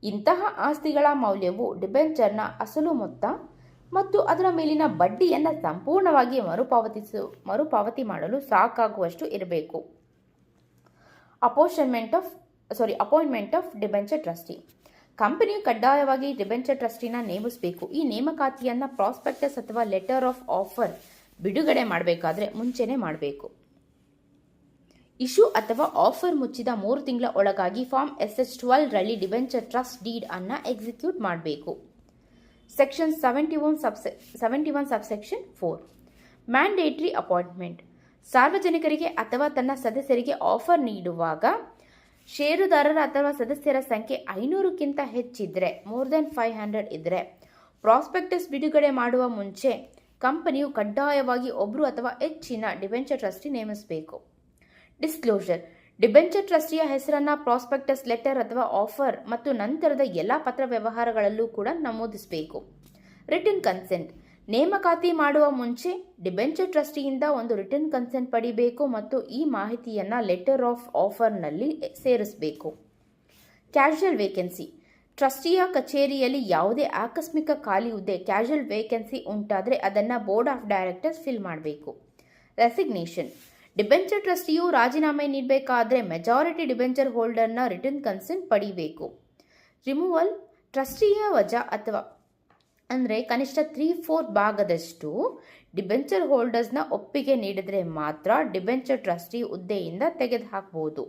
ಇಂತಹ ಆಸ್ತಿಗಳ ಮೌಲ್ಯವು ಡಿಬೆಂಚರ್ನ ಅಸಲು ಮೊತ್ತ ಮತ್ತು ಅದರ ಮೇಲಿನ ಬಡ್ಡಿಯನ್ನು ಸಂಪೂರ್ಣವಾಗಿ ಮರುಪಾವತಿ ಮಾಡಲು ಸಾಕಾಗುವಷ್ಟು ಇರಬೇಕು. Appointment of debenture trustee. ಕಂಪನಿಯು ಕಡ್ಡಾಯವಾಗಿ ಡಿಬೆಂಚರ್ ಟ್ರಸ್ಟಿನ ನೇಮಿಸಬೇಕು. ಈ ನೇಮಕಾತಿಯನ್ನು ಪ್ರಾಸ್ಪೆಕ್ಟಸ್ ಅಥವಾ ಲೆಟರ್ ಆಫ್ ಆಫರ್ ಬಿಡುಗಡೆ ಮಾಡಬೇಕಾದ್ರೆ ಮುಂಚೆನೇ ಮಾಡಬೇಕು. ಇಶ್ಯೂ ಅಥವಾ ಆಫರ್ ಮುಚ್ಚಿದ 3 ತಿಂಗಳ ಒಳಗಾಗಿ ಫಾರ್ಮ್ SH12 ರಲ್ಲಿ ಡಿಬೆಂಚರ್ ಟ್ರಸ್ಟ್ ಡೀಡ್ ಅನ್ನು ಎಕ್ಸಿಕ್ಯೂಟ್ ಮಾಡಬೇಕು. Section 71 subsection 4. Mandatory appointment. ಸಾರ್ವಜನಿಕರಿಗೆ ಅಥವಾ ತನ್ನ ಸದಸ್ಯರಿಗೆ ಆಫರ್ ನೀಡುವಾಗ ಷೇರುದಾರರ ಅಥವಾ ಸದಸ್ಯರ ಸಂಖ್ಯೆ 500ಕ್ಕಿಂತ ಹೆಚ್ಚಿದ್ರೆ, ಮೋರ್ ದೆನ್ 500 ಇದ್ರೆ, ಪ್ರಾಸ್ಪೆಕ್ಟಸ್ ಬಿಡುಗಡೆ ಮಾಡುವ ಮುಂಚೆ ಕಂಪನಿಯು ಕಡ್ಡಾಯವಾಗಿ ಒಬ್ಬರು ಅಥವಾ ಹೆಚ್ಚಿನ ಡಿಬೆಂಚರ್ ಟ್ರಸ್ಟಿ ನೇಮಿಸಬೇಕು. ಡಿಸ್ಕ್ಲೋಷರ್. ಡಿಬೆಂಚರ್ ಟ್ರಸ್ಟಿಯ ಹೆಸರನ್ನು ಪ್ರಾಸ್ಪೆಕ್ಟಸ್, ಲೆಟರ್ ಅಥವಾ ಆಫರ್ ಮತ್ತು ನಂತರದ ಎಲ್ಲ ಪತ್ರ ವ್ಯವಹಾರಗಳಲ್ಲೂ ಕೂಡ ನಮೂದಿಸಬೇಕು. Written consent. ನೇಮಕಾತಿ ಮಾಡುವ ಮುಂಚೆ ಡಿಬೆಂಚರ್ ಟ್ರಸ್ಟಿಯಿಂದ ಒಂದು ರಿಟನ್ ಕನ್ಸೆಂಟ್ ಪಡಿಬೇಕು ಮತ್ತು ಈ ಮಾಹಿತಿಯನ್ನು ಲೆಟರ್ ಆಫ್ ಆಫರ್ನಲ್ಲಿ ಸೇರಿಸಬೇಕು. Casual vacancy. ಟ್ರಸ್ಟಿಯ ಕಚೇರಿಯಲ್ಲಿ ಯಾವುದೇ ಆಕಸ್ಮಿಕ ಖಾಲಿ ಹುದ್ದೆ ಕ್ಯಾಶುಯಲ್ ವೇಕೆನ್ಸಿ ಉಂಟಾದರೆ ಅದನ್ನು ಬೋರ್ಡ್ ಆಫ್ ಡೈರೆಕ್ಟರ್ಸ್ ಫಿಲ್ ಮಾಡಬೇಕು. ರೆಸಿಗ್ನೇಷನ್. ಡಿಬೆಂಚರ್ ಟ್ರಸ್ಟಿಯು ರಾಜೀನಾಮೆ ನೀಡಬೇಕಾದ್ರೆ ಮೆಜಾರಿಟಿ ಡಿಬೆಂಚರ್ ಹೋಲ್ಡರ್ನ ರಿಟರ್ನ್ ಕನ್ಸೆಂಟ್ ಪಡಿಬೇಕು. ರಿಮೂವಲ್. ಟ್ರಸ್ಟಿಯ ವಜಾ ಅಥವಾ ಅಂದರೆ ಕನಿಷ್ಠ 3/4 ಭಾಗದಷ್ಟು ಡಿಬೆಂಚರ್ ಹೋಲ್ಡರ್ಸ್ನ ಒಪ್ಪಿಗೆ ನೀಡಿದರೆ ಮಾತ್ರ ಡಿಬೆಂಚರ್ ಟ್ರಸ್ಟಿ ಹುದ್ದೆಯಿಂದ ತೆಗೆದುಹಾಕಬಹುದು.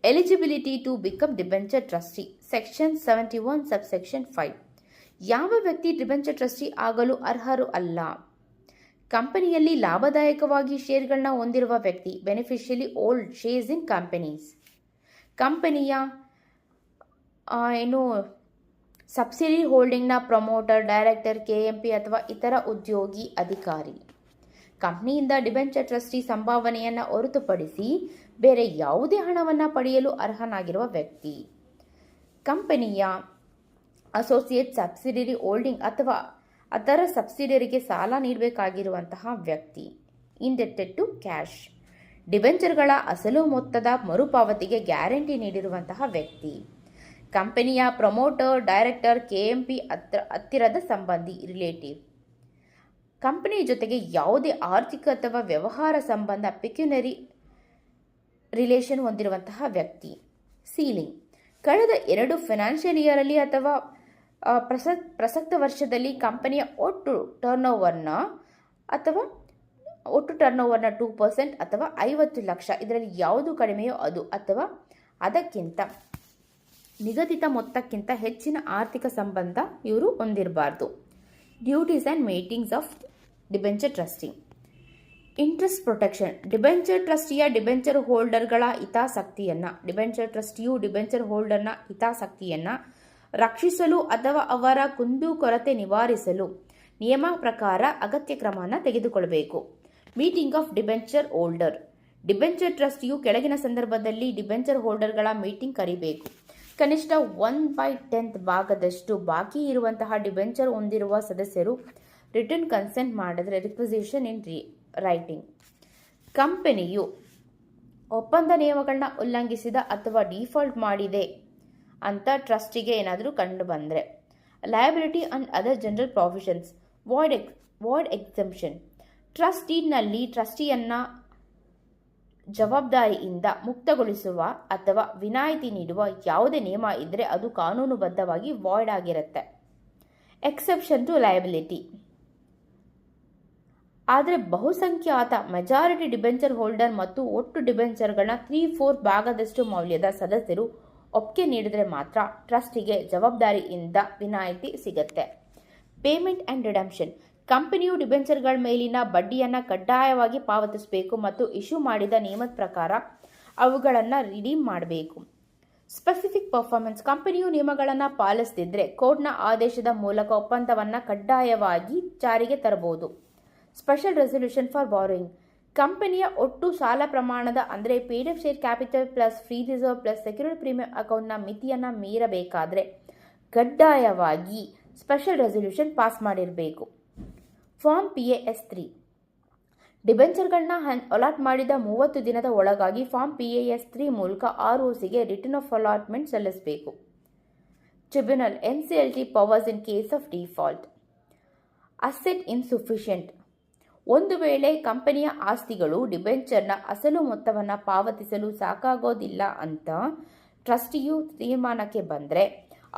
Eligibility to become debenture trustee. Section 71 subsection 5. ಯಾವ ವ್ಯಕ್ತಿ ಡಿಬೆಂಚರ್ ಟ್ರಸ್ಟಿ ಆಗಲು ಅರ್ಹರು ಅಲ್ಲ? ಕಂಪನಿಯಲ್ಲಿ ಲಾಭದಾಯಕವಾಗಿ ಶೇರ್ಗಳನ್ನ ಹೊಂದಿರುವ ವ್ಯಕ್ತಿ, ಬೆನಿಫಿಷಿಯಲಿ ಓಲ್ಡ್ ಶೇರ್ಸ್ ಇನ್ ಕಂಪನೀಸ್. ಕಂಪನಿಯ ಸಬ್ಸಿಡಿ ಹೋಲ್ಡಿಂಗ್ನ ಪ್ರಮೋಟರ್, ಡೈರೆಕ್ಟರ್, KMP ಅಥವಾ ಇತರ ಉದ್ಯೋಗಿ, ಅಧಿಕಾರಿ. ಕಂಪನಿಯಿಂದ ಡಿಬೆಂಚರ್ ಟ್ರಸ್ಟಿ ಸಂಭಾವನೆಯನ್ನು ಹೊರತುಪಡಿಸಿ ಬೇರೆ ಯಾವುದೇ ಹಣವನ್ನು ಪಡೆಯಲು ಅರ್ಹನಾಗಿರುವ ವ್ಯಕ್ತಿ. ಕಂಪನಿಯ ಅಸೋಸಿಯೇಟ್, ಸಬ್ಸಿಡಿಯರಿ ಹೋಲ್ಡಿಂಗ್ ಅಥವಾ ಅದರ ಸಬ್ಸಿಡಿಯರಿಗೆ ಸಾಲ ನೀಡಬೇಕಾಗಿರುವಂತಹ ವ್ಯಕ್ತಿ. Indebted to cash. ಡಿಬೆಂಚರ್ಗಳ ಅಸಲು ಮೊತ್ತದ ಮರುಪಾವತಿಗೆ ಗ್ಯಾರಂಟಿ ನೀಡಿರುವಂತಹ ವ್ಯಕ್ತಿ. ಕಂಪನಿಯ ಪ್ರಮೋಟರ್, ಡೈರೆಕ್ಟರ್, KMP ಹತ್ತಿರದ ಸಂಬಂಧಿ, ರಿಲೇಟಿವ್. ಕಂಪನಿಯ ಜೊತೆಗೆ ಯಾವುದೇ ಆರ್ಥಿಕ ಅಥವಾ ವ್ಯವಹಾರ ಸಂಬಂಧ, ಪೆಕ್ಯುನರಿ ರಿಲೇಷನ್ ಹೊಂದಿರುವಂತಹ ವ್ಯಕ್ತಿ. ಸೀಲಿಂಗ್. ಕಳೆದ 2 ಫೈನಾನ್ಷಿಯಲ್ ಇಯರಲ್ಲಿ ಅಥವಾ ಪ್ರಸಕ್ತ ವರ್ಷದಲ್ಲಿ ಕಂಪನಿಯ ಒಟ್ಟು ಟರ್ನ್ಓವರ್ನ 2% ಅಥವಾ 50 ಲಕ್ಷ, ಇದರಲ್ಲಿ ಯಾವುದು ಕಡಿಮೆಯೋ ಅದು, ಅಥವಾ ಅದಕ್ಕಿಂತ ನಿಗದಿತ ಮೊತ್ತಕ್ಕಿಂತ ಹೆಚ್ಚಿನ ಆರ್ಥಿಕ ಸಂಬಂಧ ಇವರು ಹೊಂದಿರಬಾರ್ದು. Duties and meetings of debenture trustee. Interest protection. Debenture ಟ್ರಸ್ಟಿಯ ಡಿಬೆಂಚರ್ ಹೋಲ್ಡರ್ಗಳ ಟ್ರಸ್ಟಿಯು ಡಿಬೆಂಚರ್ ಹೋಲ್ಡರ್ನ ಹಿತಾಸಕ್ತಿಯನ್ನು ರಕ್ಷಿಸಲು ಅಥವಾ ಅವರ ಕುಂದುಕೊರತೆ ನಿವಾರಿಸಲು ನಿಯಮ ಪ್ರಕಾರ ಅಗತ್ಯ ಕ್ರಮವನ್ನು ತೆಗೆದುಕೊಳ್ಳಬೇಕು. Meeting of debenture holder. Debenture ಟ್ರಸ್ಟಿಯು ಕೆಳಗಿನ ಸಂದರ್ಭದಲ್ಲಿ ಡಿಬೆಂಚರ್ ಹೋಲ್ಡರ್ಗಳ ಮೀಟಿಂಗ್ ಕರೆಯಬೇಕು. ಕನಿಷ್ಠ 1/10 ಭಾಗದಷ್ಟು ಬಾಕಿ ಇರುವಂತಹ ಡಿಬೆಂಚರ್ ಹೊಂದಿರುವ ಸದಸ್ಯರು ರಿಟರ್ನ್ ಕನ್ಸೆಂಟ್ ಮಾಡಿದರೆ ರಿಕ್ವಿಸಿಷನ್ ಇನ್ ರೈಟಿಂಗ್. ಕಂಪನಿಯು ಒಪ್ಪಂದ ನಿಯಮಗಳನ್ನ ಉಲ್ಲಂಘಿಸಿದ ಅಥವಾ ಡಿಫಾಲ್ಟ್ ಮಾಡಿದೆ ಅಂತ ಟ್ರಸ್ಟಿಗೆ ಏನಾದರೂ ಕಂಡು ಬಂದರೆ. Liability and other general provisions. Void exemption. Trust ಡೀಡ್ನಲ್ಲಿ ಟ್ರಸ್ಟಿಯನ್ನು ಜವಾಬ್ದಾರಿಯಿಂದ ಮುಕ್ತಗೊಳಿಸುವ ಅಥವಾ ವಿನಾಯಿತಿ ನೀಡುವ ಯಾವುದೇ ನಿಯಮ ಇದ್ದರೆ ಅದು ಕಾನೂನುಬದ್ಧವಾಗಿ ವಾಯ್ಡ್ ಆಗಿರುತ್ತೆ. Exception to liability. ಆದರೆ ಬಹುಸಂಖ್ಯಾತ ಮೆಜಾರಿಟಿ ಡಿಬೆಂಚರ್ ಹೋಲ್ಡರ್ ಮತ್ತು ಒಟ್ಟು ಡಿಬೆಂಚರ್ಗಳನ್ನ 3/4 ಭಾಗದಷ್ಟು ಮೌಲ್ಯದ ಸದಸ್ಯರು ಒಪ್ಪಿಗೆ ನೀಡಿದರೆ ಮಾತ್ರ ಟ್ರಸ್ಟಿಗೆ ಜವಾಬ್ದಾರಿಯಿಂದ ವಿನಾಯಿತಿ ಸಿಗುತ್ತೆ. Payment and redemption. ಕಂಪನಿಯು ಡಿಬೆಂಚರ್ಗಳ ಮೇಲಿನ ಬಡ್ಡಿಯನ್ನು ಕಡ್ಡಾಯವಾಗಿ ಪಾವತಿಸಬೇಕು ಮತ್ತು ಇಶ್ಯೂ ಮಾಡಿದ ನಿಯಮದ ಪ್ರಕಾರ ಅವುಗಳನ್ನು ರಿಡೀಮ್ ಮಾಡಬೇಕು. Specific performance. ಕಂಪನಿಯು ನಿಯಮಗಳನ್ನು ಪಾಲಿಸದಿದ್ದರೆ ಕೋರ್ಟ್ನ ಆದೇಶದ ಮೂಲಕ ಒಪ್ಪಂದವನ್ನು ಕಡ್ಡಾಯವಾಗಿ ಜಾರಿಗೆ ತರಬಹುದು. Special resolution for borrowing. ಕಂಪನಿಯ ಒಟ್ಟು ಸಾಲ ಪ್ರಮಾಣದ ಅಂದರೆ paid up share capital plus free reserve plus security premium ಅಕೌಂಟ್ನ ಮಿತಿಯನ್ನು ಮೀರಬೇಕಾದ್ರೆ ಕಡ್ಡಾಯವಾಗಿ ಸ್ಪೆಷಲ್ ರೆಸಲ್ಯೂಷನ್ ಪಾಸ್ ಮಾಡಿರಬೇಕು. ಫಾರ್ಮ್ PAS3 ಡಿಬೆಂಚರ್ಗಳನ್ನ ಅಲಾಟ್ ಮಾಡಿದ 30 ದಿನದ ಒಳಗಾಗಿ ಫಾರ್ಮ್ PAS3 ಮೂಲಕ ROCಗೆ ರಿಟರ್ನ್ ಆಫ್ ಅಲಾಟ್ಮೆಂಟ್ ಸಲ್ಲಿಸಬೇಕು. Tribunal NCLT powers in case of default. Asset insufficient ಒಂದು ವೇಳೆ ಕಂಪನಿಯ ಆಸ್ತಿಗಳು ಡಿಬೆಂಚರ್ನ ಅಸಲು ಮೊತ್ತವನ್ನು ಪಾವತಿಸಲು ಸಾಕಾಗೋದಿಲ್ಲ ಅಂತ ಟ್ರಸ್ಟಿಯು ತೀರ್ಮಾನಕ್ಕೆ ಬಂದರೆ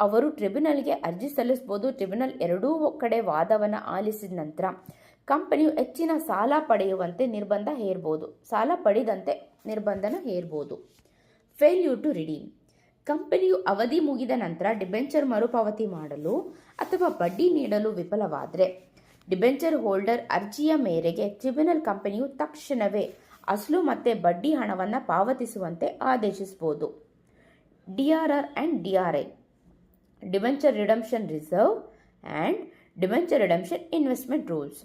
ಅವರು ಟ್ರಿಬ್ಯುನಲ್ಗೆ ಅರ್ಜಿ ಸಲ್ಲಿಸಬಹುದು. ಟ್ರಿಬ್ಯುನಲ್ ಎರಡೂ ಕಡೆ ವಾದವನ್ನು ಆಲಿಸಿದ ನಂತರ ಕಂಪನಿಯು ಹೆಚ್ಚಿನ ಸಾಲ ಪಡೆಯುವಂತೆ ನಿರ್ಬಂಧ ಹೇರಬಹುದು. ಸಾಲ ಪಡೆದಂತೆ ನಿರ್ಬಂಧನ ಹೇರಬಹುದು. ಫೇಲ್ಯೂರ್ ಟು ರಿಡೀಮ್ ಕಂಪನಿಯು ಅವಧಿ ಮುಗಿದ ನಂತರ ಡಿಬೆಂಚರ್ ಮರುಪಾವತಿ ಮಾಡಲು ಅಥವಾ ಬಡ್ಡಿ ನೀಡಲು ವಿಫಲವಾದರೆ ಡಿಬೆಂಚರ್ ಹೋಲ್ಡರ್ ಅರ್ಜಿಯ ಮೇರೆಗೆ ಟ್ರಿಬ್ಯುನಲ್ ಕಂಪನಿಯು ತಕ್ಷಣವೇ ಅಸಲು ಮತ್ತು ಬಡ್ಡಿ ಹಣವನ್ನು ಪಾವತಿಸುವಂತೆ ಆದೇಶಿಸಬಹುದು. DRR and DRI debenture redemption reserve and debenture redemption investment rules.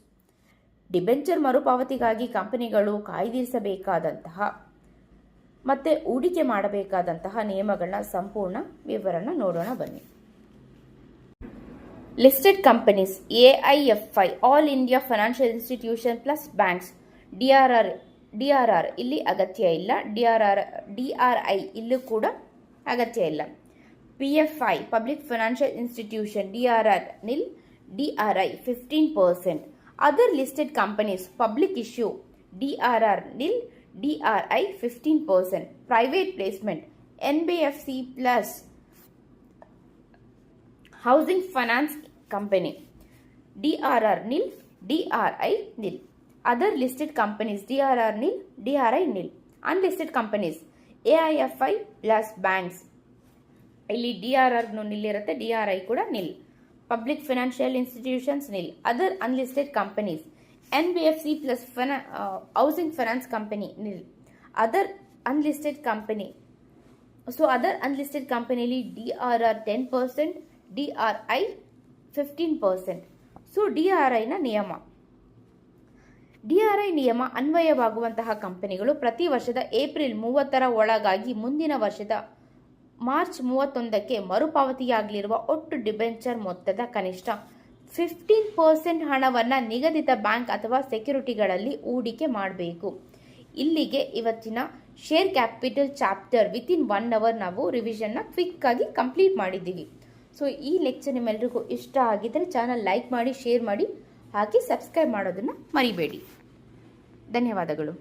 Debenture ಮರುಪಾವತಿಗಾಗಿ ಕಂಪನಿಗಳು ಕಾಯ್ದಿರಿಸಬೇಕಾದಂತಹ ಮತ್ತು ಹೂಡಿಕೆ ಮಾಡಬೇಕಾದಂತಹ ನಿಯಮಗಳನ್ನ ಸಂಪೂರ್ಣ ವಿವರಣ ನೋಡೋಣ ಬನ್ನಿ. Listed companies AIFI all India financial institution plus banks. DRR ಇಲ್ಲಿ ಅಗತ್ಯ ಇಲ್ಲ. DRI ಇಲ್ಲೂ ಕೂಡ ಅಗತ್ಯ ಇಲ್ಲ. PFI public financial institution DRR nil. DRI 15%. Other listed companies public issue DRR nil. DRI 15%. Private placement NBFC plus housing finance company DRR nil. DRI nil. Other listed companies DRR nil. DRI nil. Unlisted companies AIFI plus banks ಇಲ್ಲಿ DRR ನಿಲ್ಲಿರುತ್ತೆ. DRI ಕೂಡ nil. Public financial institutions nil. Other unlisted companies NBFC plus housing finance company nil. Other unlisted company other unlisted ಕಂಪನಿಯಲ್ಲಿ DRR 10%, DRI 15%. DRIನ ನಿಯಮ. DRI ನಿಯಮ ಅನ್ವಯವಾಗುವಂತಹ ಕಂಪನಿಗಳು ಪ್ರತಿ ವರ್ಷದ ಏಪ್ರಿಲ್ 30ರ ಒಳಗಾಗಿ ಮುಂದಿನ ವರ್ಷದ ಮಾರ್ಚ್ 31ಕ್ಕೆ ಮರುಪಾವತಿಯಾಗಲಿರುವ ಒಟ್ಟು ಡಿಬೆಂಚರ್ ಮೊತ್ತದ ಕನಿಷ್ಠ 15% ಹಣವನ್ನು ನಿಗದಿತ ಬ್ಯಾಂಕ್ ಅಥವಾ ಸೆಕ್ಯೂರಿಟಿಗಳಲ್ಲಿ ಹೂಡಿಕೆ ಮಾಡಬೇಕು. ಇಲ್ಲಿಗೆ ಇವತ್ತಿನ share capital chapter within 1 hour ನಾವು ರಿವಿಷನ್ನ ಕ್ವಿಕ್ ಆಗಿ ಕಂಪ್ಲೀಟ್ ಮಾಡಿದ್ದೀವಿ. ಈ ಲೆಕ್ಚರ್ ನಿಮ್ಮೆಲ್ಲರಿಗೂ ಇಷ್ಟ ಆಗಿದ್ದರೆ ಚಾನಲ್ ಲೈಕ್ ಮಾಡಿ, ಶೇರ್ ಮಾಡಿ, ಹಾಗೆ ಸಬ್ಸ್ಕ್ರೈಬ್ ಮಾಡೋದನ್ನು ಮರಿಬೇಡಿ. ಧನ್ಯವಾದಗಳು.